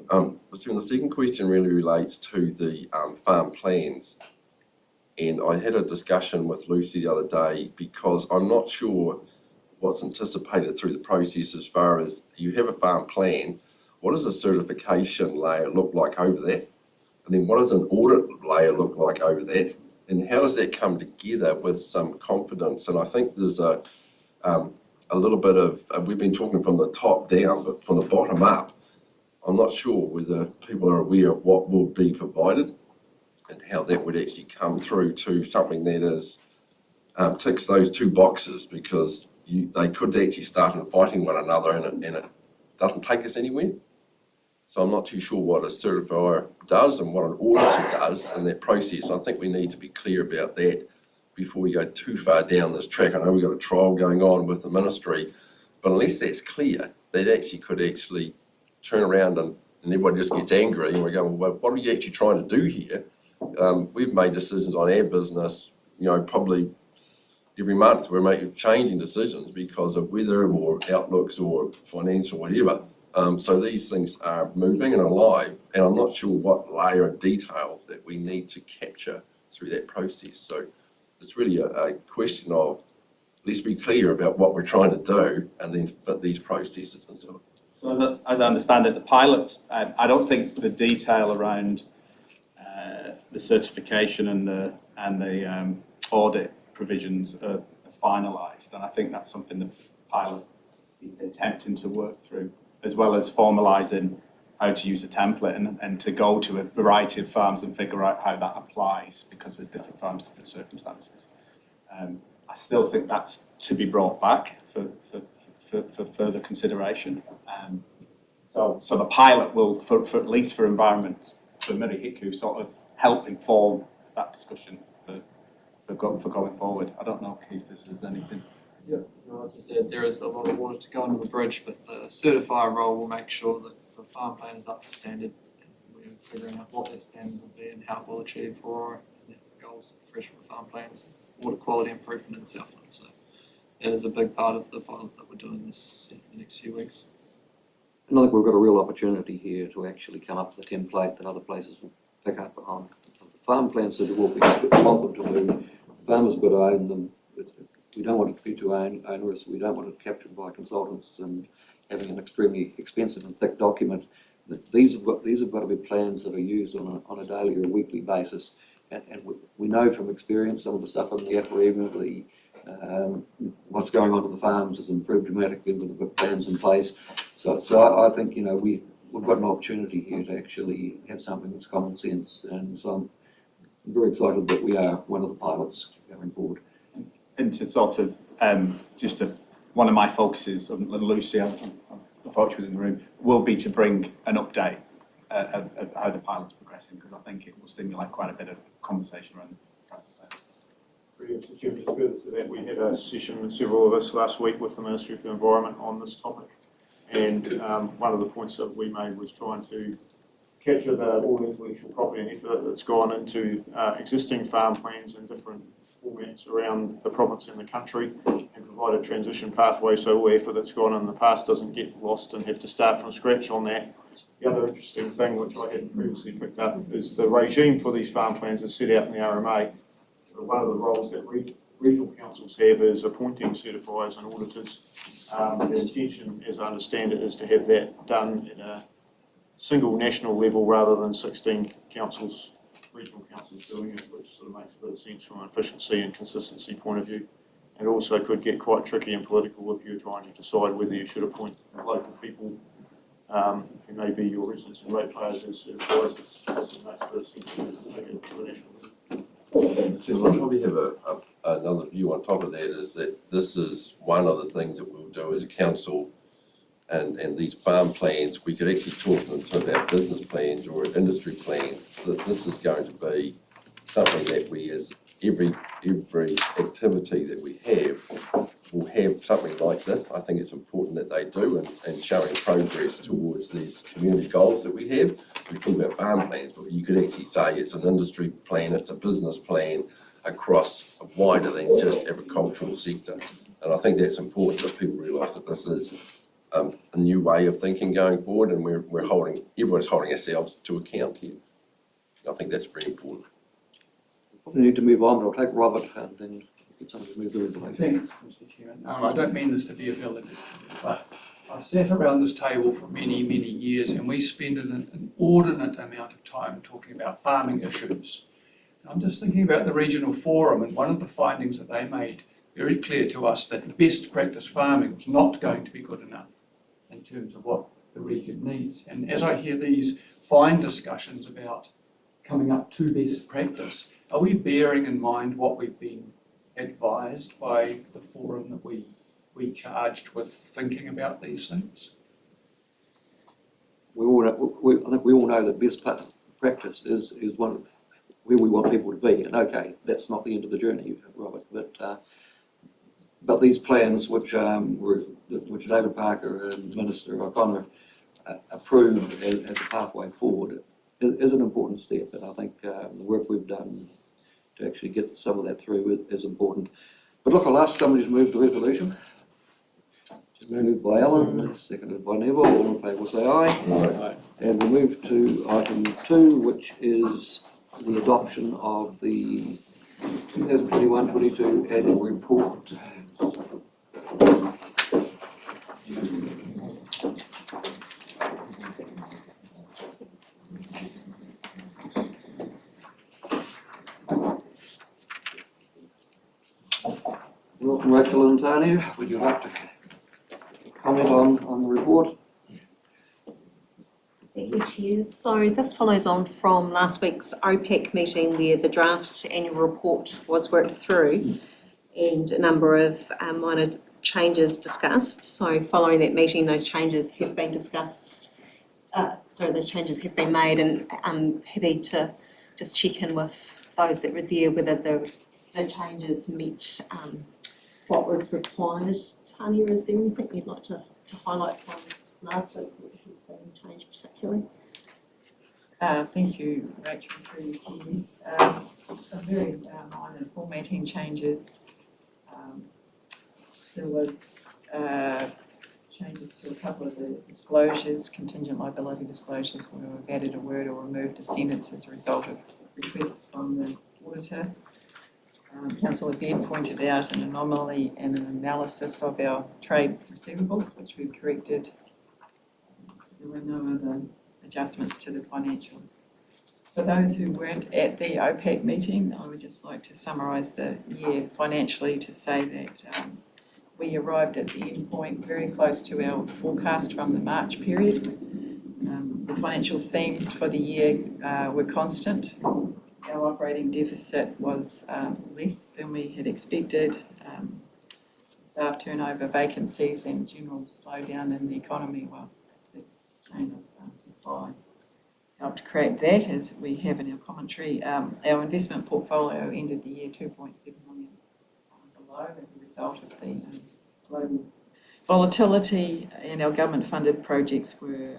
The second question really relates to the farm plans. And I had a discussion with Lucy the other day, because I'm not sure what's anticipated through the process as far as you have a farm plan. What does a certification layer look like over that? And then what does an audit layer look like over that? And how does that come together with some confidence? And I think there's a little bit of, we've been talking from the top down, but from the bottom up, I'm not sure whether people are aware of what will be provided and how that would actually come through to something that is ticks those two boxes, because they could actually start fighting one another and it doesn't take us anywhere. So I'm not too sure what a certifier does and what an auditor does in that process. I think we need to be clear about that before we go too far down this track. I know we've got a trial going on with the ministry, but unless that's clear, that actually could actually turn around and everybody just gets angry and we're going, well, what are you actually trying to do here? We've made decisions on our business, probably every month we're changing decisions because of weather or outlooks or financial whatever. So these things are moving and alive, and I'm not sure what layer of detail that we need to capture through that process. So it's really a question of, let's be clear about what we're trying to do and then fit these processes into it. So as I understand it, the pilots, I don't think the detail around the certification and the audit provisions are finalised, and I think that's something that the pilot is attempting to work through, as well as formalising how to use a template and to go to a variety of farms and figure out how that applies, because there's different farms, different circumstances. I still think that's to be brought back for further consideration. So the pilot will, for at least for environment, for Murihiku, sort of help inform that discussion for going forward. I don't know, Keith, if there's anything. Yeah, like you said, there is a lot of water to go under the bridge, but the certifier role will make sure that the farm plan is up to standard, and we're figuring out what that standard will be and how it will achieve Aurora and the goals of the freshwater farm plans, water quality improvement in Southland. So that is a big part of the pilot that we're doing this in the next few weeks. And I think we've got a real opportunity here to actually come up with a template that other places will pick up on. The farm plans that will be want them to do, farmers have got to own them. We don't want it to be too onerous. We don't want it captured by consultants and having an extremely expensive and thick document. These have got to be plans that are used on a daily or weekly basis. And we know from experience some of the stuff on the Apparima, what's going on at the farms has improved dramatically with the plans in place. So I think we've got an opportunity here to actually have something that's common sense, and so I'm very excited that we are one of the pilots going forward. And to sort of one of my focuses, and Lucy, I thought she was in the room, will be to bring an update of how the pilot's progressing, because I think it will stimulate quite a bit of conversation around it. Mr. Chair, just further to that, we had a session with several of us last week with the Ministry of the Environment on this topic, and one of the points that we made was trying to capture all the intellectual property and effort that's gone into existing farm plans in different formats around the province and the country, and provide a transition pathway so all the effort that's gone in the past doesn't get lost and have to start from scratch on that. The other interesting thing, which I hadn't previously picked up, is the regime for these farm plans is set out in the RMA. One of the roles that regional councils have is appointing certifiers and auditors The intention, as I understand it, is to have that done at a single national level rather than 16 councils, regional councils doing it, which sort of makes a bit of sense from an efficiency and consistency point of view. And also could get quite tricky and political if you're trying to decide whether you should appoint local people who may be your residents and ratepayers as advisors. It makes a bit of sense to take it to the national level. So I probably have another view on top of that, is that this is one of the things that we'll do as a council, and these farm plans, we could actually talk them to about business plans or industry plans, that this is going to be something that we, as every activity that we have, will have something like this. I think it's important that they do, and showing progress towards these community goals that we have. We talk about farm plans, but you could actually say it's an industry plan, it's a business plan across wider than just agricultural sector. And I think that's important that people realise that this is a new way of thinking going forward, and everyone's holding ourselves to account here. I think that's very important. We need to move on, but I'll take Robert and then get someone to move the resolution. Thanks, Mr. Chairman. I don't mean this to be a valedictorian, but I've sat around this table for many, many years, and we spend an inordinate amount of time talking about farming issues. And I'm just thinking about the regional forum, and one of the findings that they made very clear to us that best practice farming was not going to be good enough in terms of what the region needs. And as I hear these fine discussions about coming up to best practice, are we bearing in mind what we've been advised by the forum that we charged with thinking about these things? I think we all know that best practice is one where we want people to be, and okay, that's not the end of the journey, Robert, but these plans which David Parker and Minister O'Connor approved as a pathway forward is an important step, and I think the work we've done to actually get some of that through is important. But look, I'll ask somebody to move the resolution. Moved by Alan, seconded by Neville. All in favour will say aye. Aye. And we'll move to item 2, which is the adoption of the 2021-22 annual report. Welcome, Rachel and Tanya. Would you like to comment on the report? Thank you, Chair. So this follows on from last week's OPEC meeting where the draft annual report was worked through and a number of minor changes discussed. So following that meeting, those changes have been discussed. Those changes have been made, and I'm happy to just check in with those that were there whether the changes met what was required. Tanya, is there anything you'd like to highlight from last week that has been changed particularly? Thank you, Rachel, through you, Chief. Some very minor formatting changes. There was changes to a couple of the disclosures, contingent liability disclosures, where we've added a word or removed a sentence as a result of requests from the auditor. Councillor Baird pointed out an anomaly and an analysis of our trade receivables, which we've corrected. There were no other adjustments to the financials. For those who weren't at the OPEC meeting, I would just like to summarise the year financially to say that we arrived at the end point very close to our forecast from the March period. The financial themes for the year were constant. Our operating deficit was less than we had expected. Staff turnover, vacancies and general slowdown in the economy, the chain of supply helped create that, as we have in our commentary. Our investment portfolio ended the year 2.7 million below as a result of the global volatility, and our government funded projects were,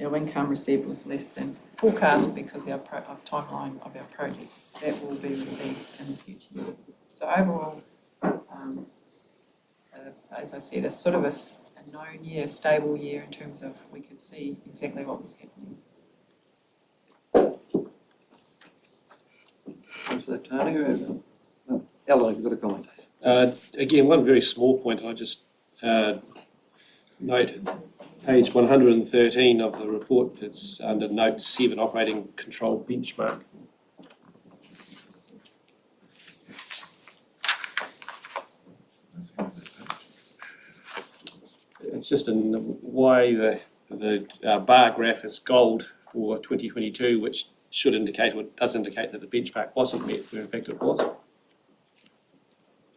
our income received was less than forecast because our timeline of our projects that will be received in the future years. So overall, as I said, a sort of a known year, stable year in terms of we could see exactly what was happening. Thanks for that, Tanya. Alan, have you got a comment? Again, one very small point. I just note page 113 of the report. It's under note 7, operating control benchmark. It's just in why the bar graph is gold for 2022, which should indicate, or does indicate, that the benchmark wasn't met, where in fact it was.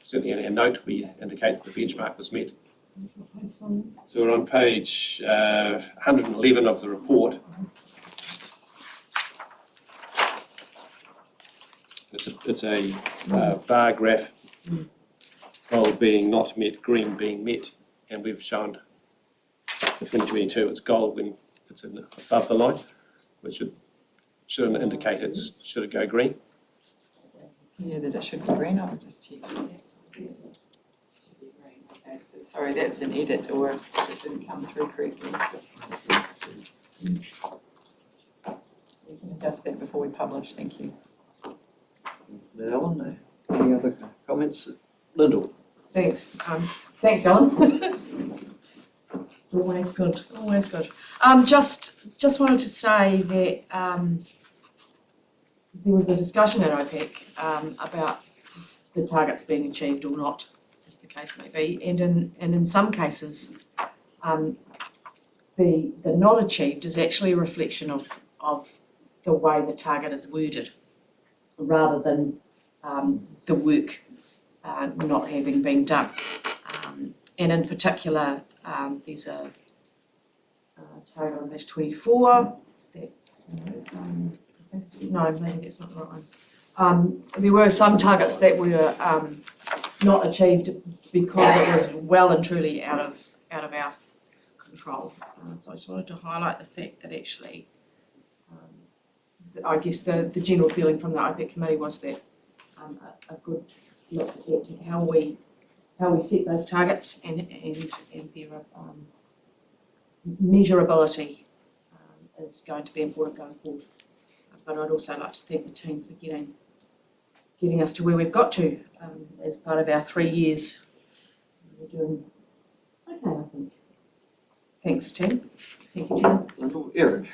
Certainly in our note we indicate that the benchmark was met. So we're on page 111 of the report. It's a bar graph, gold being not met, green being met, and we've shown for 2022 it's gold when it's above the line, which should indicate should it go green? Yeah, that it should be green, I'll just check. Okay, so sorry, that's an edit, or it didn't come through correctly. We can adjust that before we publish, thank you. Alan, any other comments? Lyndall? Thanks, thanks, Ellen. It's always good, always good. Just wanted to say that there was a discussion at OPEC about the targets being achieved or not, as the case may be, and in some cases, the not achieved is actually a reflection of the way the target is worded, rather than the work not having been done. And in particular, there's a target on page 24 that, I think it's, no, maybe that's not the right one. There were some targets that were not achieved because it was well and truly out of our control. So I just wanted to highlight the fact that actually, I guess the general feeling from the OPEC committee was that a good look at how we set those targets and their measurability is going to be important going forward. But I'd also like to thank the team for getting us to where we've got to as part of our 3 years. We're doing okay, I think. Thanks, Tim. Thank you, Tim. Eric?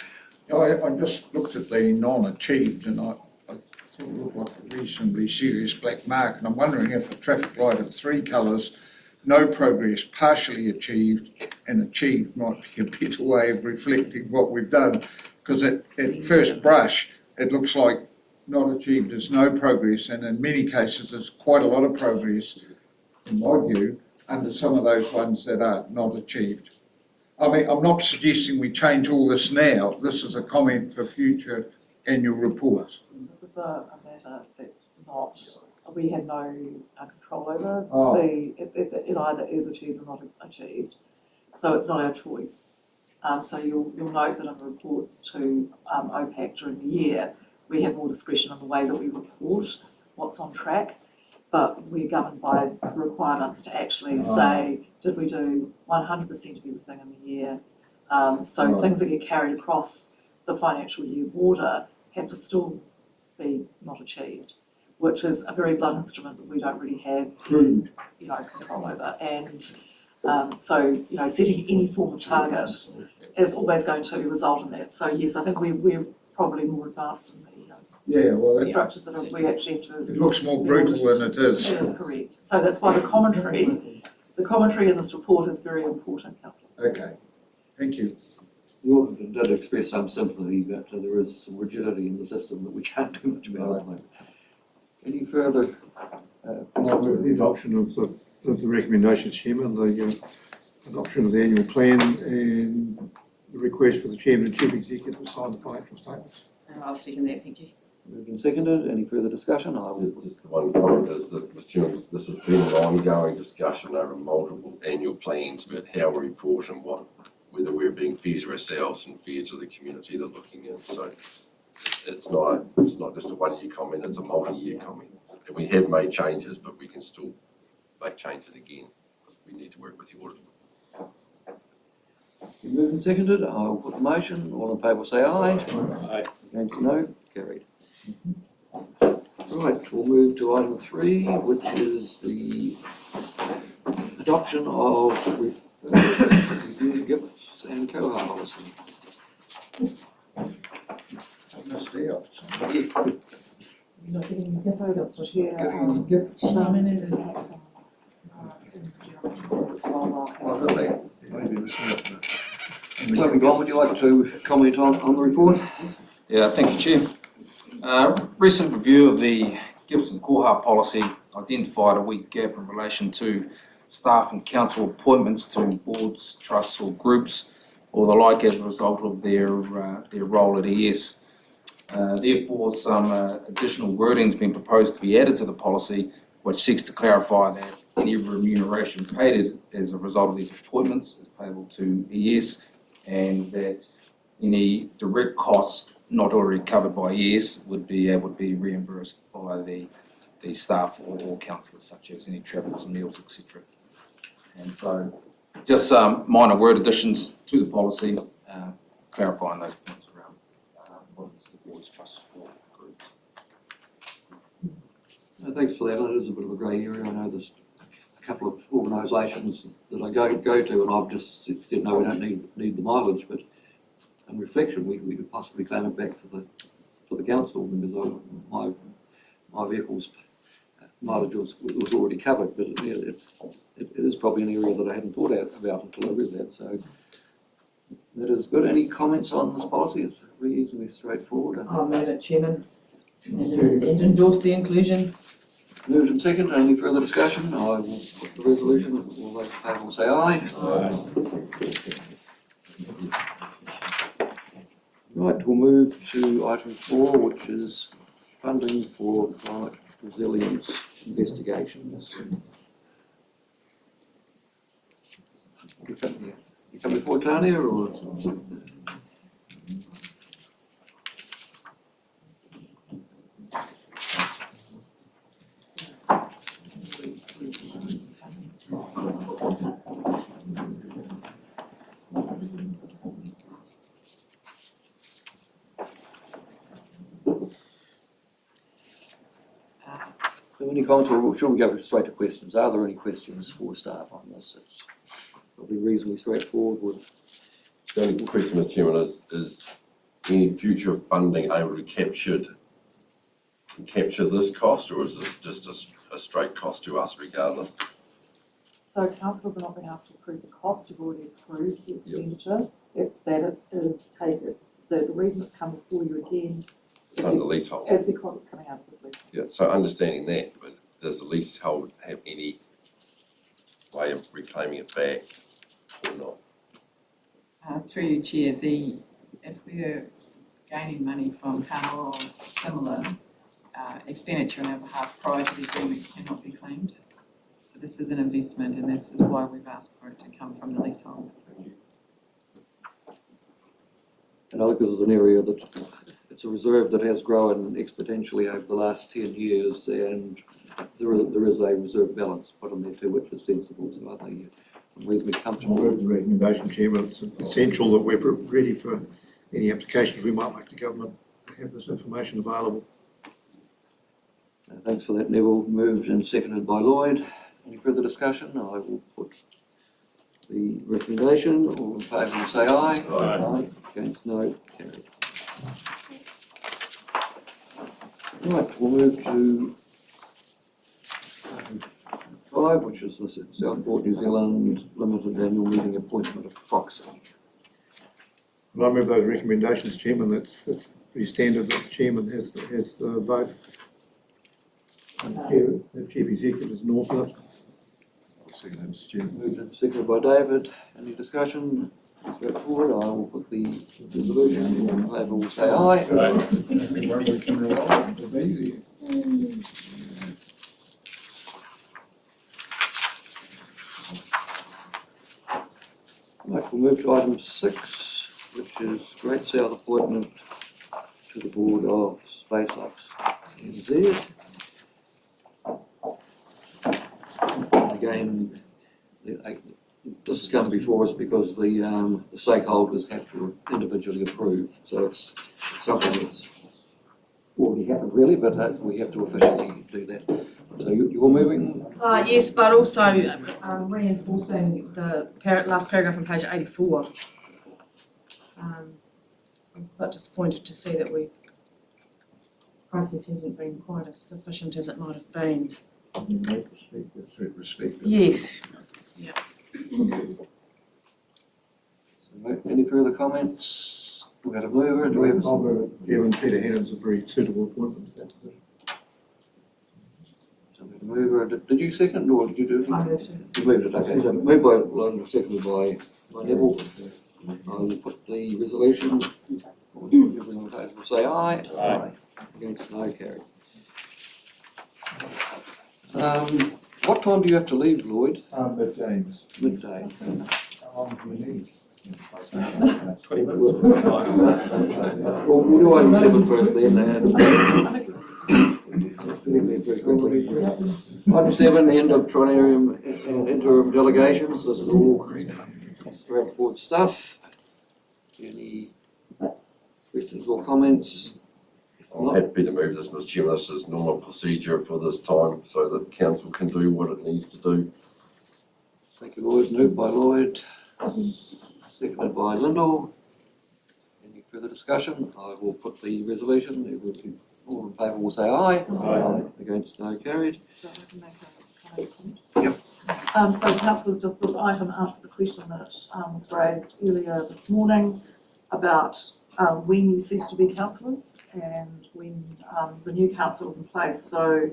I just looked at the non-achieved and I thought it looked like a reasonably serious black mark, and I'm wondering if a traffic light of 3 colours, no progress, partially achieved, and achieved might be a better way of reflecting what we've done, because at first brush it looks like not achieved is no progress, and in many cases there's quite a lot of progress, in my view, under some of those ones that are not achieved. I mean, I'm not suggesting we change all this now. This is a comment for future annual reports. This is a matter that's not, we have no control over. Oh. It either is achieved or not achieved. So it's not our choice. So you'll note that in the reports to OPAC during the year, we have more discretion in the way that we report what's on track, but we're governed by requirements to actually say, did we do 100% of everything in the year? So things that get carried across the financial year border have to still be not achieved, which is a very blunt instrument that we don't really have, control over. And so, setting any form of target is always going to result in that. So yes, I think we're probably more advanced than the structures that we actually have to. It looks more brutal than it is. That is correct. So that's why the commentary in this report is very important, councillors. Okay, thank you. You all did express some sympathy, but there is some rigidity in the system that we can't do much about at the moment. Any further? The adoption of the recommendations, Chairman, the adoption of the annual plan and the request for the Chairman and Chief Executive to sign the financial statements. I'll second that, thank you. Moved and seconded. Any further discussion? I will. Just one comment is that, Mr. Chairman, this has been an ongoing discussion over multiple annual plans about how we report and whether we're being fair to ourselves and fair to the community they're looking at. So it's not just a 1 year comment, it's a multi-year comment. And we have made changes, but we can still make changes again. We need to work with the auditor. Moved and seconded. I'll put the motion. All in favour say aye. Aye. Against no. Carried. Right, we'll move to item 3, which is the adoption of Gifts and co-op policy. Missed out. Not getting the gifts, Mr. Chair. Getting the gifts. Nominated. Oh, really? Maybe missing out. Toby Gong, would you like to comment on the report? Yeah, thank you, Chair. Recent review of the gifts and koha policy identified a weak gap in relation to staff and council appointments to boards, trusts or groups or the like as a result of their role at ES. Therefore, some additional wording has been proposed to be added to the policy which seeks to clarify that any remuneration paid as a result of these appointments is payable to ES, and that any direct costs not already covered by ES would be able to be reimbursed by the staff or councillors, such as any travels, meals, etc. And so just some minor word additions to the policy, clarifying those points around what is the board's trust or groups. Thanks for that. It is a bit of a grey area. I know there's a couple of organisations that I go to, and I've just said no, we don't need the mileage. But on reflection, we could possibly claim it back for the council, because my vehicle's mileage was already covered. But it is probably an area that I hadn't thought about until I read that. So that is good. Any comments on this policy? It's reasonably straightforward. I'll move it, Chairman, and endorse the inclusion. Moved and second. Any further discussion? I will put the resolution. All those in favour will say aye. Aye. Right, we'll move to item 4, which is funding for climate resilience investigations. You come before Tanya, or? Any comments, or should we go straight to questions? Are there any questions for staff on this? It's probably reasonably straightforward. The only question, Mr. Chairman, is any future funding able to capture this cost, or is this just a straight cost to us regardless? So councillors are not being asked to approve the cost, you've already approved the expenditure. It's that it is taken, the reason it's come before you again It's under leasehold. is because it's coming out of this leasehold. Yeah, so understanding that, but does the leasehold have any way of reclaiming it back or not? Through you, Chair, if we're gaining money from Kanoa or similar, expenditure on our behalf prior to the agreement cannot be claimed. So this is an investment, and this is why we've asked for it to come from the leasehold. And I think this is an area that it's a reserve that has grown exponentially over the last 10 years, and there is a reserve balance put on there too, which is sensible. So I think I'm reasonably comfortable. I'll move the recommendation, Chairman. It's essential that we're ready for any applications we might make to government to have this information available. Thanks for that, Neville. Moved and seconded by Lloyd. Any further discussion? I will put the recommendation. All in favour will say aye. Aye. Against, no. Carried. Right, we'll move to item 5, which is the Southport New Zealand Limited Annual Meeting Appointment of proxy. And I move those recommendations, Chairman. That's pretty standard that the Chairman has the vote. And the Chief Executive is an alternate. I'll second that, Mr. Chairman. Moved and seconded by David. Any discussion? Straightforward. I will put the resolution. All in favour will say aye. Right, we'll move to item 6, which is Great South appointment to the Board of SpaceX NZ. Again, this has come before us because the stakeholders have to individually approve. So it's something that's already happened really, but we have to officially do that. So you're moving? Yes, but also reinforcing the last paragraph on page 84. I was a bit disappointed to see that process hasn't been quite as sufficient as it might have been. Yes. Yeah. So, any further comments? We had a mover, do we have? I'll move it. Chairman, Peter Hennon's a very suitable appointment for that position. Mover, did you second or did you do it? I moved it. You moved it, okay, so moved by Lund, seconded by Neville. I will put the resolution, everyone in favour will say aye. Aye. Against, no, carried. What time do you have to leave, Lloyd? Midday. Midday. How long do we need? 20 minutes. Well, we'll do item 7 first then, and very quickly. Item 7, end of triennium and interim delegations. This is all straightforward stuff. Any questions or comments? I'm happy to move this, Mr. Chairman. This is normal procedure for this time so that council can do what it needs to do. Thank you, Lloyd. Moved by Lloyd, seconded by Lyndall. Any further discussion? I will put the resolution. It would be all in favour will say aye. Aye. Against, no, carried. So I can make a comment. Yep. So councillors, just this item answers a question that was raised earlier this morning about when you cease to be councillors and when the new council is in place. So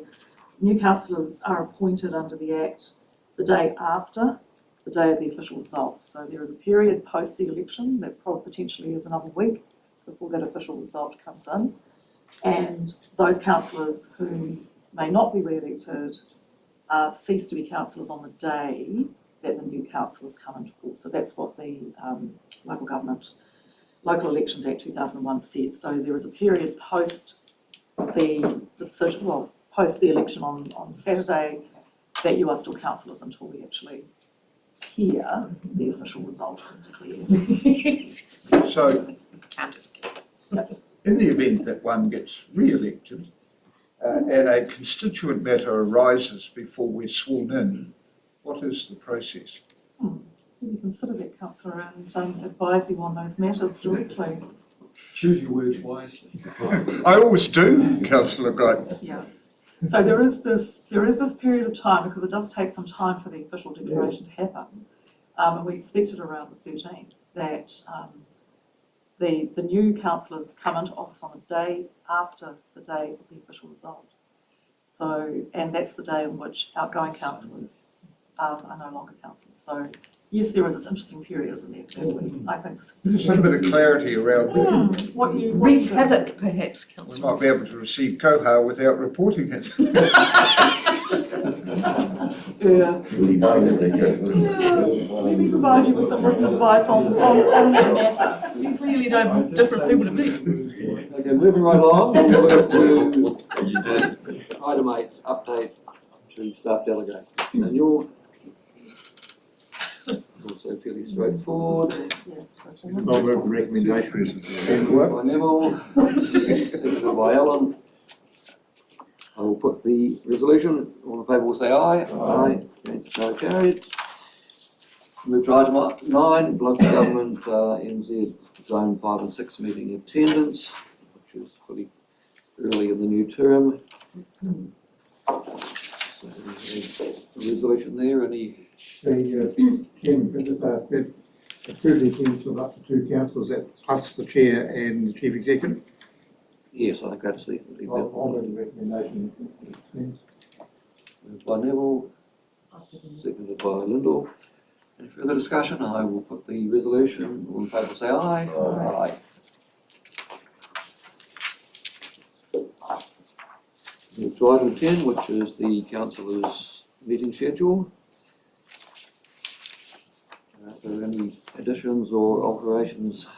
new councillors are appointed under the Act the day after the day of the official result. So there is a period post the election that potentially is another week before that official result comes in. And those councillors who may not be re-elected cease to be councillors on the day that the new councillors come into force. So that's what the Local Elections Act 2001 says. So there is a period post the decision, well, post the election on Saturday, that you are still councillors until we actually hear the official result is declared. So, Can't escape. in the event that one gets re-elected and a constituent matter arises before we're sworn in, what is the process? You consider that, councillor, and advise you on those matters directly. Choose your words wisely. I always do, councillor Guy. Yeah. So there is this period of time, because it does take some time for the official declaration to happen, and we expect it around the 13th, that the new councillors come into office on the day after the day of the official result. So, and that's the day in which outgoing councillors are no longer councillors. So yes, there is this interesting period, isn't there? I think Just a bit of clarity around that. Wreak havoc, perhaps, We councillor. might be able to receive Koha without reporting it. Yeah. Let me provide you with some written advice on that matter. You clearly know different people to me. Okay, moving right along, we'll move to item 8, update to staff delegations. And you're also fairly straightforward. I'll move the recommendation. Moved by Neville, seconded by Alan. I will put the resolution, all in favour will say aye. Aye. Against, no, carried. Move to item 9, local government NZ Zone 5 and 6 meeting attendance, which is pretty early in the new term. So, a resolution there, any? Chairman, can just ask that the privilege is of up to 2 councillors, that's us, the chair and the chief executive. Yes, I think that's the I'll move the recommendation. Moved by Neville, seconded by Lyndall. Any further discussion? I will put the resolution, all in favour say aye. Aye. Move to item 10, which is the councillors' meeting schedule. Are there any additions or alterations?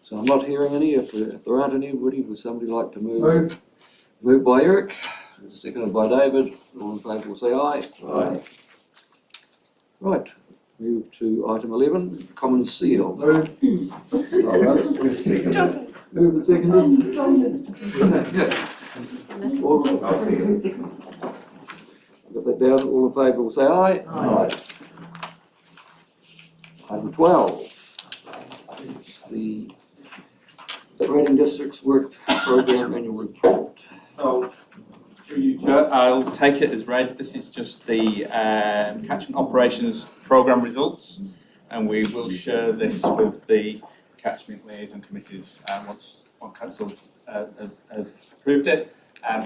So I'm not hearing any. If there aren't anybody, would somebody like to move? Moved by Eric, seconded by David. All in favour will say aye. Aye. Right, move to item 11, common seal. Stop it. Move and seconded. All, got that down, all in favour will say aye. Aye. Item 12, is the Grading Districts Work Programme Annual Report. So, through you, Chair, I'll take it as read. This is just the catchment operations programme results, and we will share this with the catchment liaison committees once council have approved it.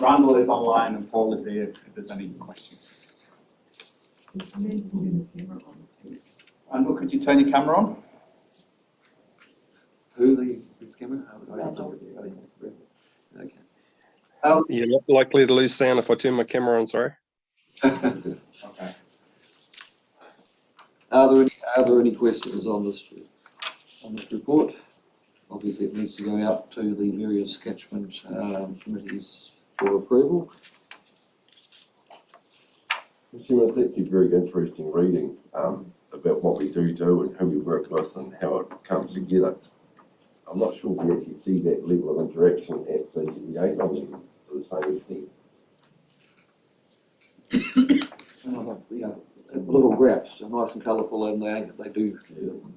Randall is online and Paul is here if there's any questions. Randall, could you turn your camera on? Who's camera? Okay. You're not likely to lose sound if I turn my camera on, sorry. Okay. Are there any questions on this report? Obviously, it needs to go out to the various catchment committees for approval. Chairman, it's actually very interesting reading about what we do and who we work with and how it comes together. I'm not sure if we actually see that level of interaction at the liaison meetings to the same extent. Little graphs are nice and colourful, and they do.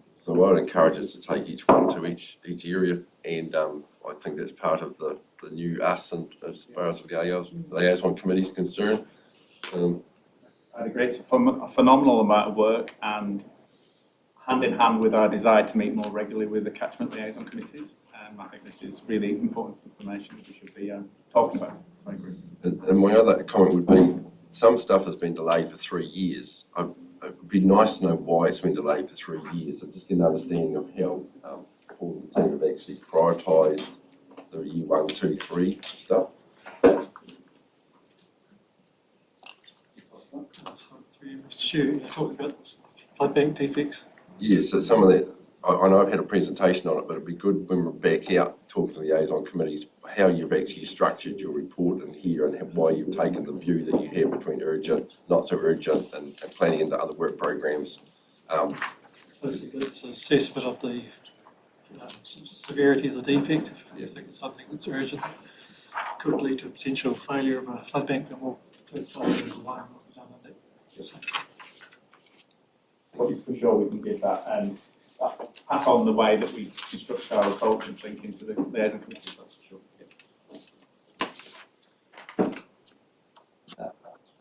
So I'd encourage us to take each one to each area, and I think that's part of the new us, and as far as the liaison committee is concerned. I'd agree, it's a phenomenal amount of work, and hand in hand with our desire to meet more regularly with the catchment liaison committees. I think this is really important information that we should be talking about. I agree. And my other comment would be, some stuff has been delayed for 3 years. It would be nice to know why it's been delayed for 3 years, so just get an understanding of how Paul and the team have actually prioritised the year 1, 2, 3 stuff. Mr. Chair, you talked about flood bank defects. Yeah, so some of that, I know I've had a presentation on it, but it'd be good when we're back out talking to liaison committees, how you've actually structured your report in here and why you've taken the view that you have between urgent, not so urgent, and planning into other work programs. Basically, it's an assessment of the severity of the defect. If you think it's something that's urgent, could lead to a potential failure of a flood bank, then we'll classify it as a one. For sure we can give that and pass on the way that we construct our approach and thinking to the liaison committees, that's for sure.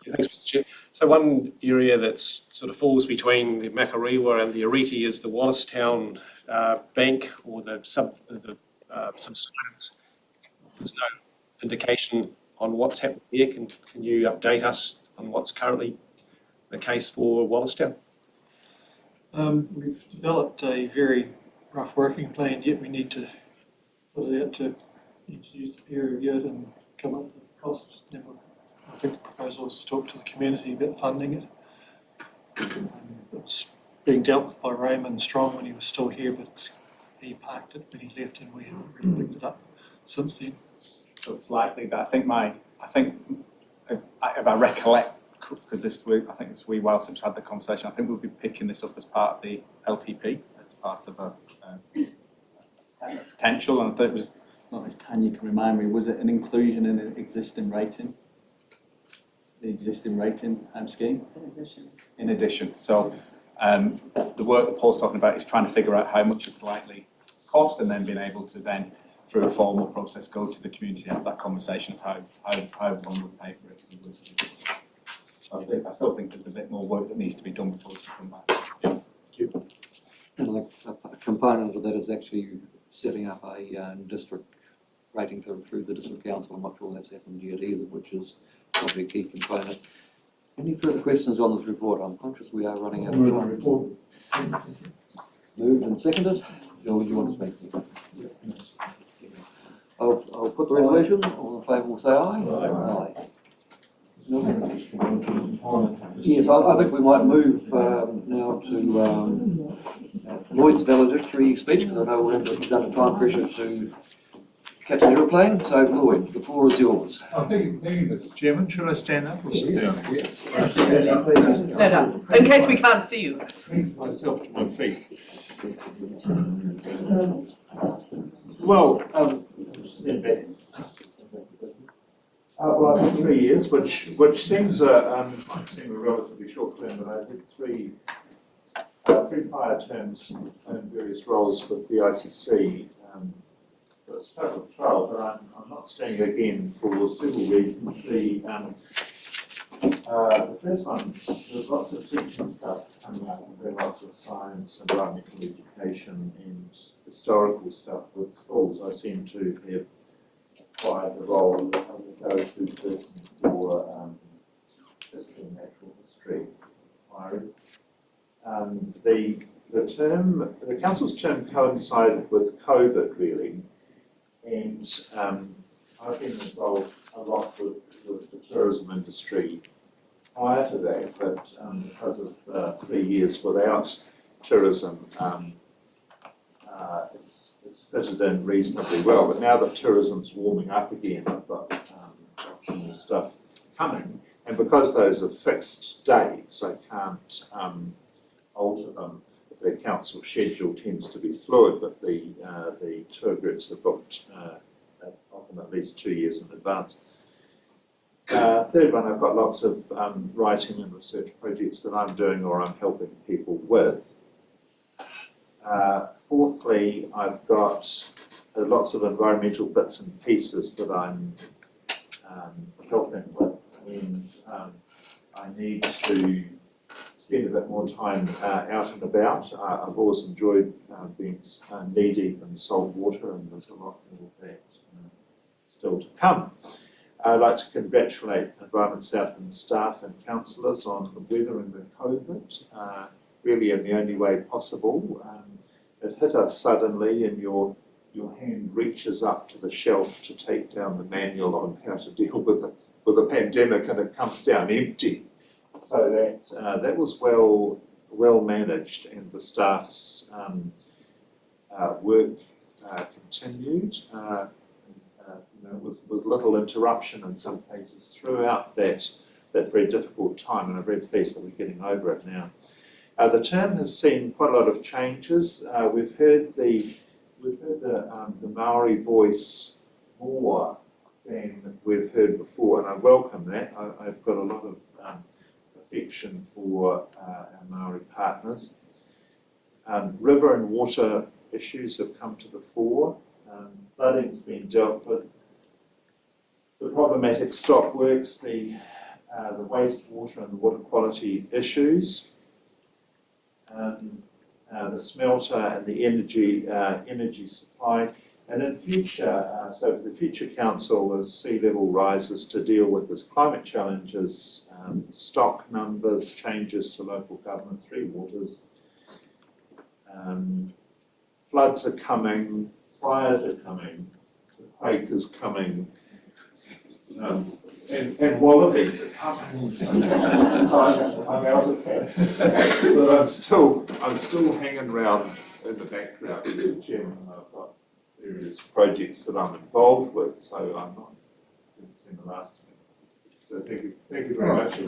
Thanks, Mr. Chair. So one area that's sort of falls between the Makarewa and the Ariti is the Wallacestown bank, or the subsidence. There's no indication on what's happening here. Can you update us on what's currently the case for Wallacestown? We've developed a very rough working plan, yet we need to put it out to introduce the peer review it and come up with costs. Then I think the proposal is to talk to the community about funding it. It's being dealt with by Raymond Strong when he was still here, but he parked it when he left, and we haven't really picked it up since then. So it's likely that I think if I recollect, because I think it's a while since we had the conversation, I think we'll be picking this up as part of the LTP, as part of a potential, and I thought it was, not if Tanya can remind me, was it an inclusion in an existing rating? The existing rating scheme? In addition. So the work that Paul's talking about is trying to figure out how much it's likely cost, and then being able to then, through a formal process, go to the community and have that conversation of how one would pay for it. I still think there's a bit more work that needs to be done before we come back. Yeah. Thank you. And a component of that is actually setting up a district rating through the district council. I'm not sure that's happened yet either, which is probably a key component. Any further questions on this report? I'm conscious we are running out of time. Moved and seconded. Or would you want to speak? I'll put the resolution. All in favour will say aye. Aye. Yes, I think we might move now to Lloyd's valedictory speech, because I know we're under time pressure to catch an aeroplane. So Lloyd, the floor is yours. Oh, thank you, Mr. Chairman. Should I stand up or sit down? Stand up, in case we can't see you. Bring myself to my feet. Well, stand back. Well, I've had 3 years, which seems might seem a relatively short term, but I did three prior terms in various roles with the ICC. So it's total trial, but I'm not standing again for several reasons. The first one, there's lots of teaching stuff coming up, and there's lots of science, environmental education, and historical stuff with schools. I seem to have acquired the role of the go-to person for history and natural history inquiry. The council's term coincided with COVID really, and I've been involved a lot with the tourism industry prior to that, but because of 3 years without tourism, it's fitted in reasonably well. But now that tourism's warming up again, I've got lots more stuff coming, and because those are fixed dates, I can't alter them. The council schedule tends to be fluid, but the tour groups are booked often at least 2 years in advance. Third one, I've got lots of writing and research projects that I'm doing or I'm helping people with. Fourthly, I've got lots of environmental bits and pieces that I'm helping with, and I need to spend a bit more time out and about. I've always enjoyed being knee deep in salt water, and there's a lot more of that still to come. I'd like to congratulate Environment Southland staff and councillors on weathering the COVID, really in the only way possible. It hit us suddenly, and your hand reaches up to the shelf to take down the manual on how to deal with a pandemic, and it comes down empty. So that was well managed, and the staff's work continued. With little interruption in some cases throughout that very difficult time, and I'm very pleased that we're getting over it now. The term has seen quite a lot of changes. We've heard the Maori voice more than we've heard before, and I welcome that. I've got a lot of affection for our Maori partners. River and water issues have come to the fore. Flooding's been dealt with. The problematic stockworks, the wastewater and the water quality issues, the smelter and the energy supply, and in future, so for the future council, as sea level rises to deal with this climate challenges, stock numbers, changes to local government, three waters, floods are coming, fires are coming, the quake is coming, and wallabies are coming. So I'm out of that. But I'm still hanging around in the background, Mr. Chairman. I've got various projects that I'm involved with, so I'm not in the last of it. So thank you very much.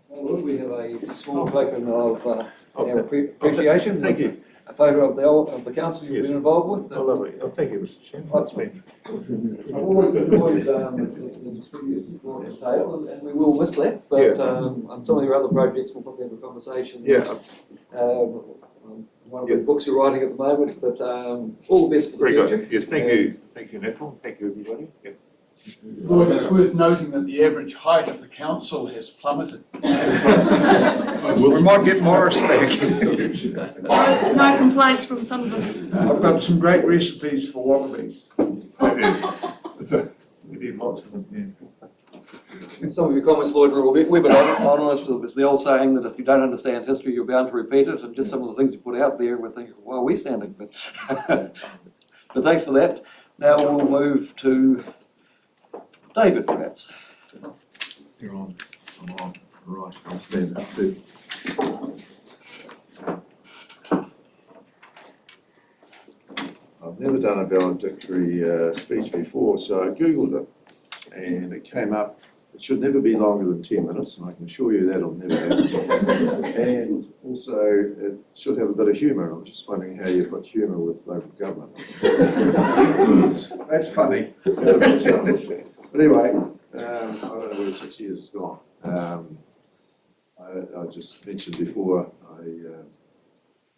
Well, we have a small token of our appreciation. Thank you. A photo of the council you've been involved with. Oh, lovely. Oh, thank you, Mr. Chairman. That's me. I've always enjoyed the previous support of Dale, and we will miss that, but on some of your other projects we'll probably have a conversation. One of the books you're writing at the moment, but all the best for the future. Very good. Yes, thank you. Thank you, Nicole. Thank you, everybody. Yeah. Lloyd, it's worth noting that the average height of the council has plummeted. We might get Morris back. No complaints from some of us. I've got some great recipes for wallabies. We did lots of them, yeah. Some of your comments, Lloyd, were a bit honest. It's the old saying that if you don't understand history, you're bound to repeat it, and just some of the things you put out there, we're thinking, well, we're standing, but but thanks for that. Now we'll move to David, perhaps. You're on. I'm on. Right, I'll stand up too. I've never done a valedictory speech before, so I Googled it and it came up. It should never be longer than 10 minutes, and I can assure you that'll never happen. And also, it should have a bit of humour. I'm just wondering how you put humour with local government. That's funny. But anyway, I don't know where 6 years has gone. I just mentioned before, I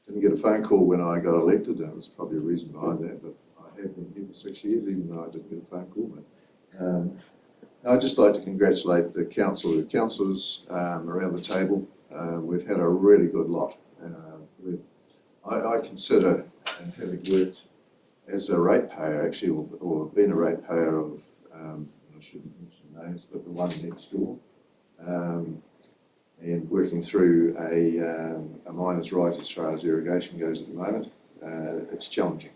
didn't get a phone call when I got elected. There was probably a reason behind that, but I have been here for 6 years, even though I didn't get a phone call. But I'd just like to congratulate the councillors around the table. We've had a really good lot. I consider, having worked as a ratepayer actually, or been a ratepayer of, I shouldn't mention names, but the one next door, and working through a miner's right as far as irrigation goes at the moment, it's challenging.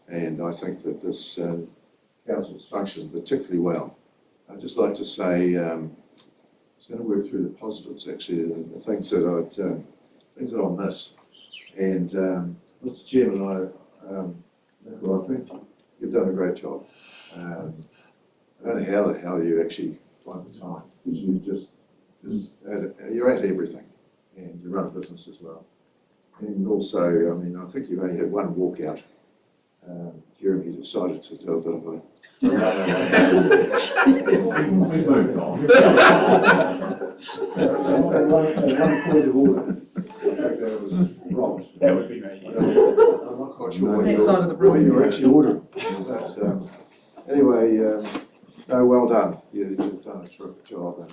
And I think that this council's functioned particularly well. I'd just like to say, it's going to work through the positives actually, the things that I'll miss. And Mr. Chairman, Nicola, I think you've done a great job. I don't know how the hell you actually find the time, because you're at everything, and you run a business as well. And also, I mean, I think you've only had one walkout. Jeremy decided to do a bit of a moved on. One point of order. I think that was wrong. That would be me. I'm not quite sure what you're actually ordering. But anyway, no, well done. You've done a terrific job, and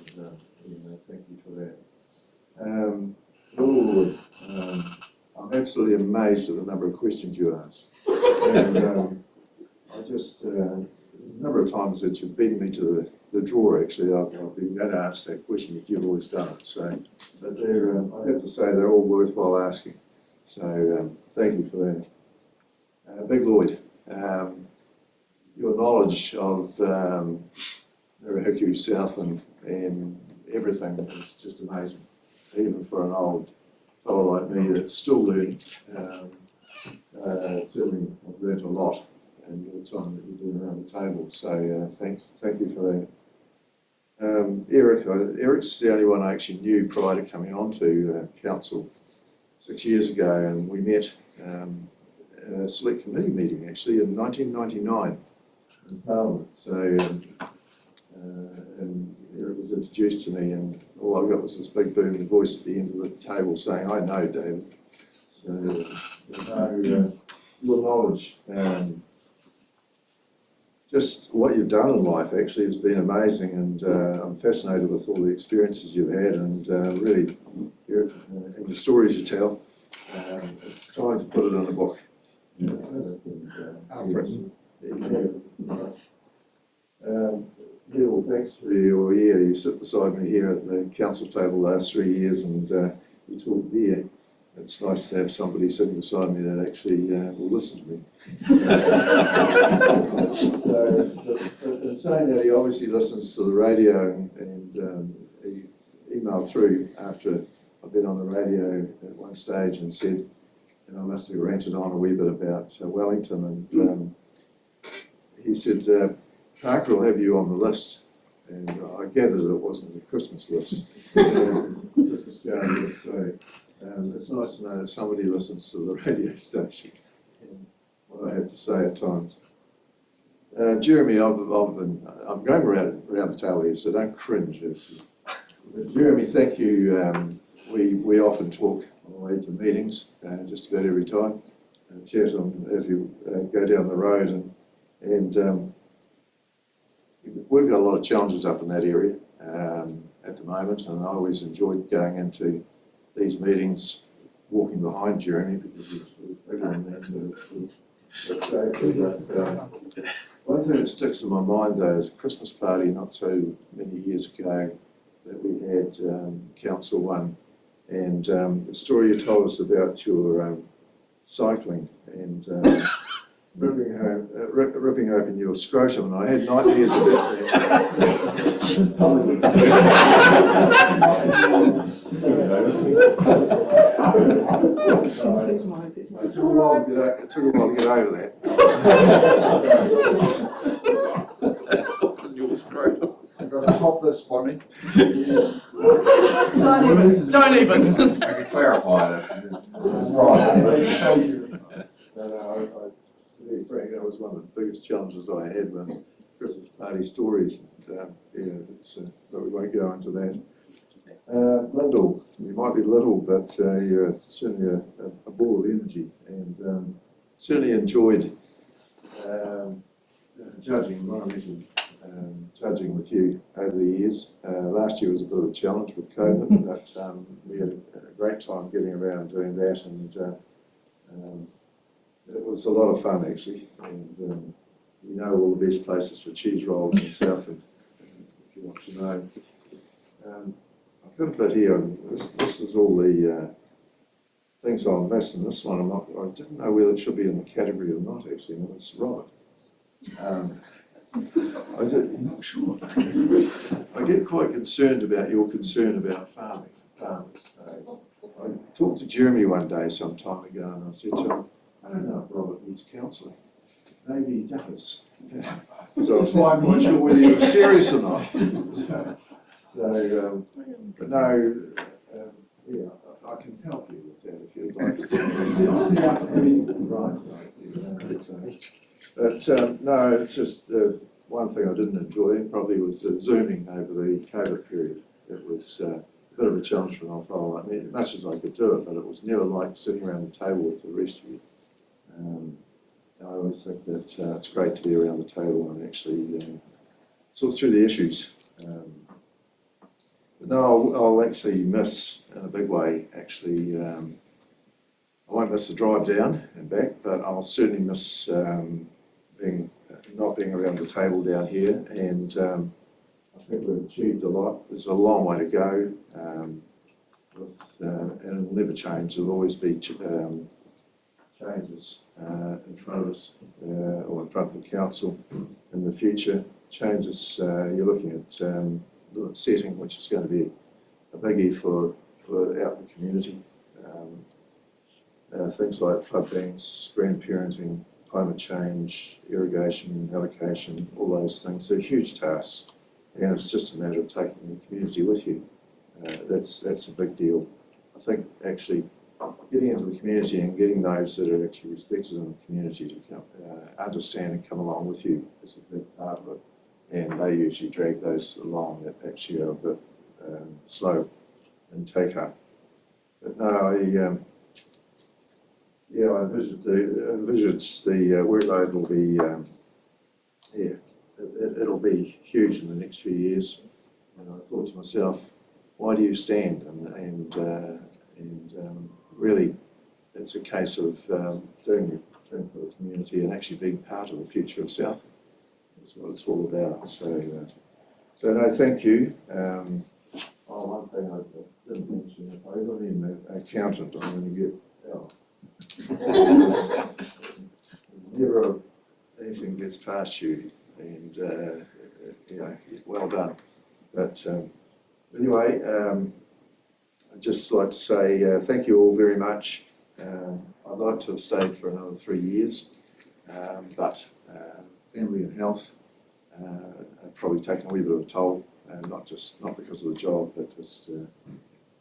thank you for that. Lord, I'm absolutely amazed at the number of questions you ask. And I just, there's a number of times that you've beaten me to the draw actually. I've been going to ask that question, but you've always done it. So, but I have to say they're all worthwhile asking. So thank you for that. Big Lloyd, your knowledge of Murihiku South and everything is just amazing, even for an old fellow like me that's still learning. Certainly I've learned a lot in your time that you've been around the table, so thank you for that. Eric's the only one I actually knew prior to coming on to council 6 years ago, and we met at a select committee meeting actually in 1999 in Parliament. So, and Eric was introduced to me, and all I got was this big booming voice at the end of the table saying, "I know, David." So, your knowledge, just what you've done in life actually has been amazing, and I'm fascinated with all the experiences you've had, and really, and the stories you tell. It's time to put it in a book. Yeah, well, thanks for your ear. You sit beside me here at the council table the last 3 years, and you talk there. It's nice to have somebody sitting beside me that actually will listen to me. But in saying that, he obviously listens to the radio, and he emailed through after I've been on the radio at one stage and said, and I must have ranted on a wee bit about Wellington, and he said, Parker will have you on the list. And I gathered it wasn't the Christmas list. Christmas card list, so it's nice to know that somebody listens to the radio station and what I have to say at times. Jeremy, I'm going around the table here, so don't cringe. Jeremy, thank you. We often talk on the way to meetings, just about every time, chat as we go down the road, and we've got a lot of challenges up in that area at the moment, and I always enjoyed going into these meetings, walking behind Jeremy because he's bigger than that, so one thing that sticks in my mind though is a Christmas party not so many years ago that we had Council One, and the story you told us about your cycling and ripping open your scrotum, and I had nightmares about that. It took a while to get over that. I'm going to top this, Bonnie. Don't even. I can clarify it. Right. No, to be frank, that was one of the biggest challenges I had when Christmas party stories. But we won't go into that. Lyndall, you might be little, but you're certainly a ball of energy, and certainly enjoyed judging environmental judging with you over the years. Last year was a bit of a challenge with COVID, but we had a great time getting around doing that, and it was a lot of fun actually. And we know all the best places for cheese rolls in Southend, if you want to know. I've got a bit here, and this is all the things on this, and this one I didn't know whether it should be in the category or not actually, and it's right. I'm not sure. I get quite concerned about your concern about farmers. I talked to Jeremy one day some time ago, and I said to him, I don't know if Robert needs counselling. Maybe he does. So I was not quite sure whether he was serious or not. So, but no, yeah, I can help you with that if you'd like. But no, it's just one thing I didn't enjoy probably was Zooming over the COVID period. It was a bit of a challenge for an old fellow like me, much as I could do it, but it was never like sitting around the table with the rest of you. I always think that it's great to be around the table and actually sort through the issues. But no, I'll actually miss in a big way, actually. I won't miss the drive down and back, but I'll certainly miss not being around the table down here. And I think we've achieved a lot. There's a long way to go, and it'll never change. There'll always be changes in front of us, or in front of the council in the future. Changes, you're looking at setting, which is going to be a biggie for out in the community. Things like flood banks, grandparenting, climate change, irrigation, allocation, all those things. They're huge tasks, and it's just a matter of taking the community with you. That's a big deal. I think actually getting into the community and getting those that are actually respected in the community to come, understand and come along with you is a big part of it. And they usually drag those along that actually are a bit slow in take up. But no, I envisage the workload will be, it'll be huge in the next few years. And I thought to myself, why do you stand? And really, it's a case of doing your thing for the community and actually being part of the future of South. That's what it's all about. So no, thank you. One thing I didn't mention, if I ever need an accountant, I'm going to get out. Never anything gets past you, and well done. But anyway, I'd just like to say thank you all very much. I'd like to have stayed for another 3 years, but family and health have probably taken a wee bit of a toll, not because of the job, but just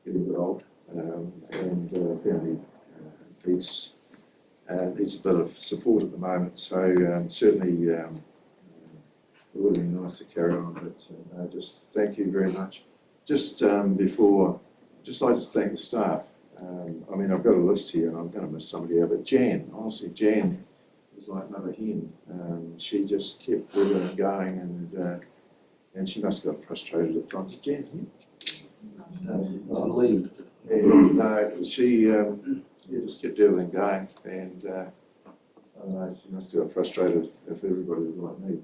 getting a bit old, and family needs a bit of support at the moment. So certainly it would be nice to carry on, but just thank you very much. Just before, just like to thank the staff. I mean, I've got a list here and I'm going to miss somebody out, but Jan, honestly, Jan was like another hen. She just kept dribbling and going, and she must have got frustrated at times. Jan here? On leave. And no, she just kept everything going, and I don't know, she must have got frustrated if everybody was like me.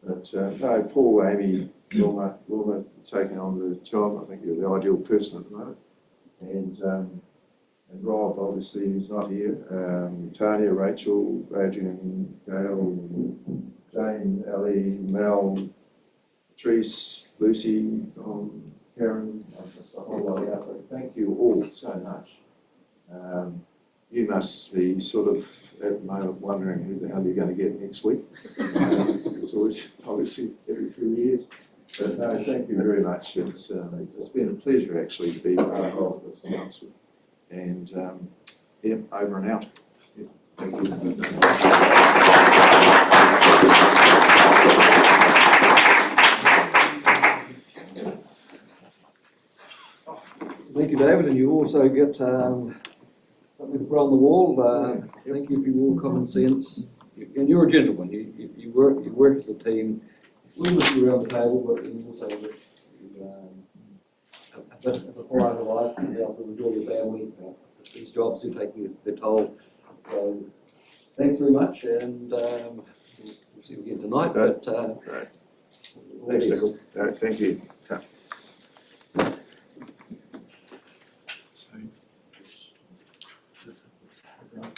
But no, Paul, Amy, Wilma taking on the job. I think you're the ideal person at the moment. And Rob, obviously, who's not here. Tanya, Rachel, Adrian, Gail, Jane, Ellie, Mel, Patrice, Lucy, Karen, I'm just a whole lot out, but thank you all so much. You must be sort of at the moment wondering who the hell you're going to get next week. It's always obviously every few years. But no, thank you very much. It's been a pleasure actually to be part of this council. And yeah, over and out. Yeah, thank you. Thank you, David, and you also get something to put on the wall. Thank you for your common sense. And you're a gentleman. You work as a team. We with you around the table, but you also have a part of life and be able to enjoy your family. These jobs do take their toll. So thanks very much, and we'll see you again tonight. Right. But Right. Thanks, Nicole. Thank you.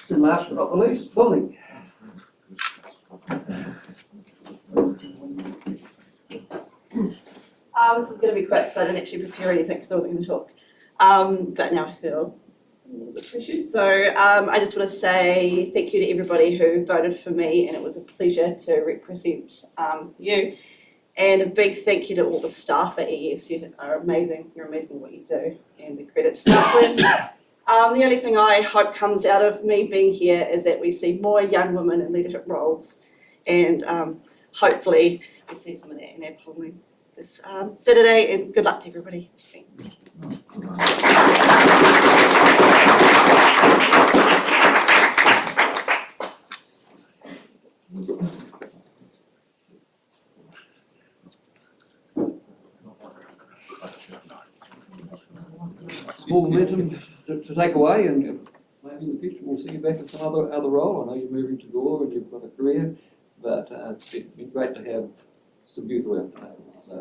And last but not the least, Bonnie. This is going to be quick because I didn't actually prepare anything because I wasn't going to talk. But now I feel a little bit pressured. So I just want to say thank you to everybody who voted for me, and it was a pleasure to represent you. And a big thank you to all the staff at ES. You are amazing. You're amazing at what you do, and a credit to Southland. The only thing I hope comes out of me being here is that we see more young women in leadership roles, and hopefully we see some of that in our polling this Saturday, and good luck to everybody. Thanks. Small momentum to take away, and maybe in the future we'll see you back in some other role. I know you're moving to Gore and you've got a career, but it's been great to have some youth around the table. So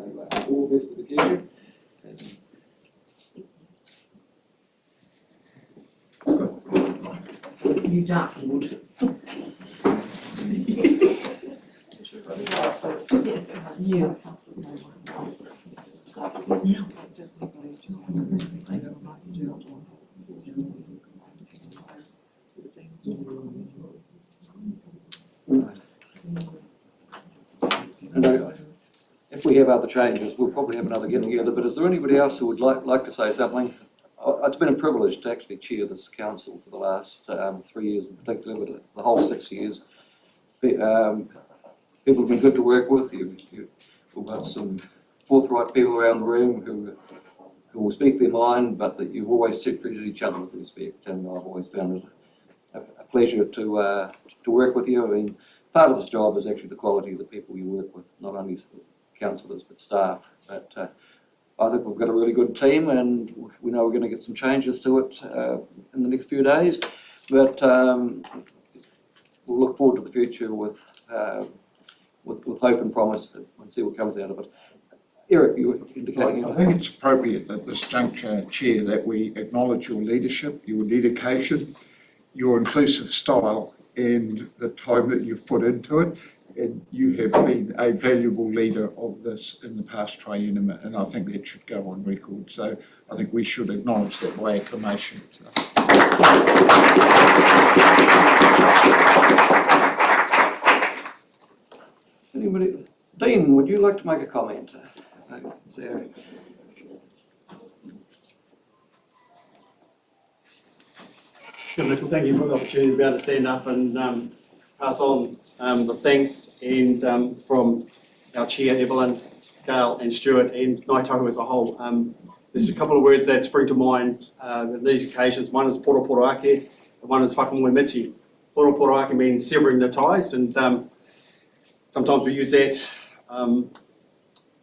all the best for the future. You dartboard. Yeah. And if we have other changes, we'll probably have another get together, but is there anybody else who would like to say something? It's been a privilege to actually chair this council for the last 3 years in particular, but the whole 6 years. People have been good to work with. We've got some forthright people around the room who will speak their mind, but that you've always treated each other with respect, and I've always found it a pleasure to work with you. I mean, part of this job is actually the quality of the people you work with, not only councillors but staff. But I think we've got a really good team, and we know we're going to get some changes to it in the next few days. But we'll look forward to the future with hope and promise and see what comes out of it. Eric, you were indicating. I think it's appropriate at this juncture, Chair, that we acknowledge your leadership, your dedication, your inclusive style, and the time that you've put into it. And you have been a valuable leader of this in the past triennium, and I think that should go on record. So I think we should acknowledge that by acclamation. Anybody? Dean, would you like to make a comment? Sarah. Good, thank you for the opportunity to be able to stand up and pass on the thanks and from our chair, Evelyn, Gail and Stuart and Ngāi Tahu as a whole. There's a couple of words that spring to mind on these occasions. One is poro poro ake, and one is whakamoe michi. Poro poro ake means severing the ties, and sometimes we use that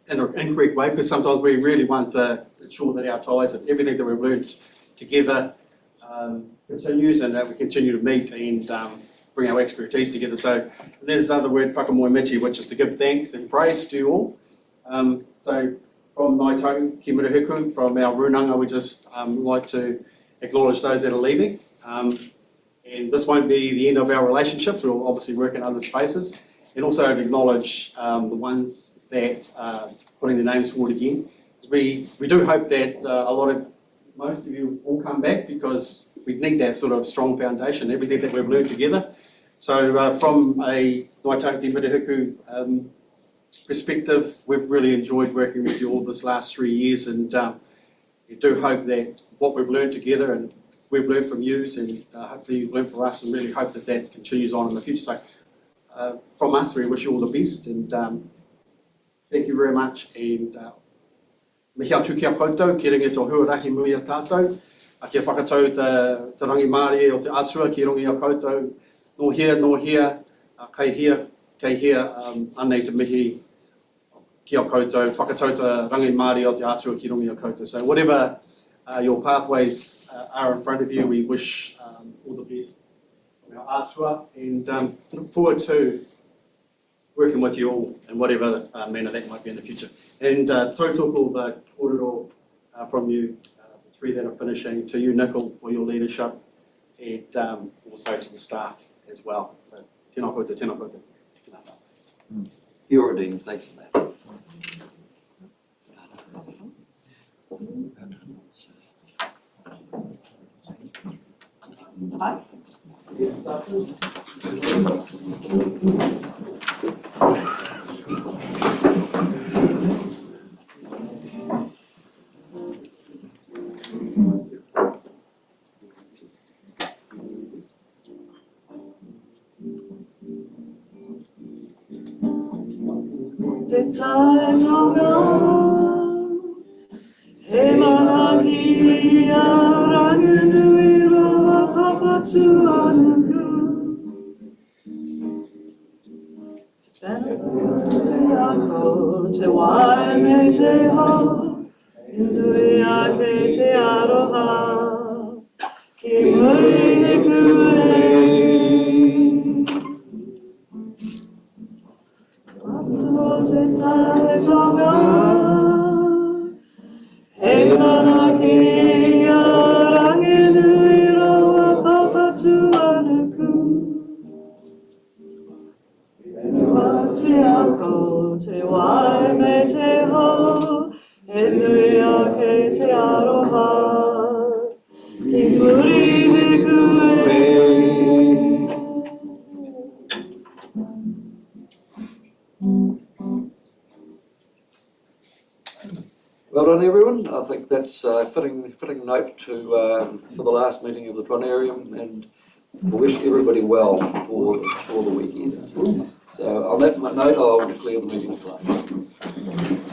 in an incorrect way, because sometimes we really want to ensure that our ties and everything that we've learned together continues, and that we continue to meet and bring our expertise together. So there's another word, whakamoe michi, which is to give thanks and praise to you all. So from Ngāi Tahu, ki murihiku, from our runanga, we just like to acknowledge those that are leaving. And this won't be the end of our relationships. We'll obviously work in other spaces. And also to acknowledge the ones that are putting their names forward again We do hope that most of you all come back, because we need that sort of strong foundation, everything that we've learned together. So from a Ngaitahi Mirihiku perspective, we've really enjoyed working with you all this last 3 years, and we do hope that what we've learned together and we've learned from you, and hopefully you've learned from us, and really hope that that continues on in the future. So from us, we wish you all the best, and thank you very much, and me hea atu kia koutou, ki ringi tō huarahi mui a tātou, a kia whakatau te rangi Māori o te atua ki rongi a koutou, no hea, kei hea, anei te mihi ki a koutou, whakatau te rangi Māori o te atua ki rongi a koutou. So whatever your pathways are in front of you, we wish all the best for our atua, and look forward to working with you all in whatever manner that might be in the future. And tautoko the kōrero from you, the three that are finishing, to you, Nicol, for your leadership, and also to the staff as well. So, tēnā koutou, tēnā koutou. Here, Dean, thanks for that. Hi. Te tae tonga, he mana ki a ranginui roa papatu anuku. Te whenua te ako, te wai me te ho, inui a ke te aroha, ki muri hiku te tae tonga, he mana ki a ranginui roa papatu anuku. Whenua te ako, te wai me te ho, he nui a ke te aroha, ki muri hiku Well done, everyone. I think that's a fitting note to for the last meeting of the Planarium, and I wish everybody well for the weekend. So on that note, I'll declare the meeting closed.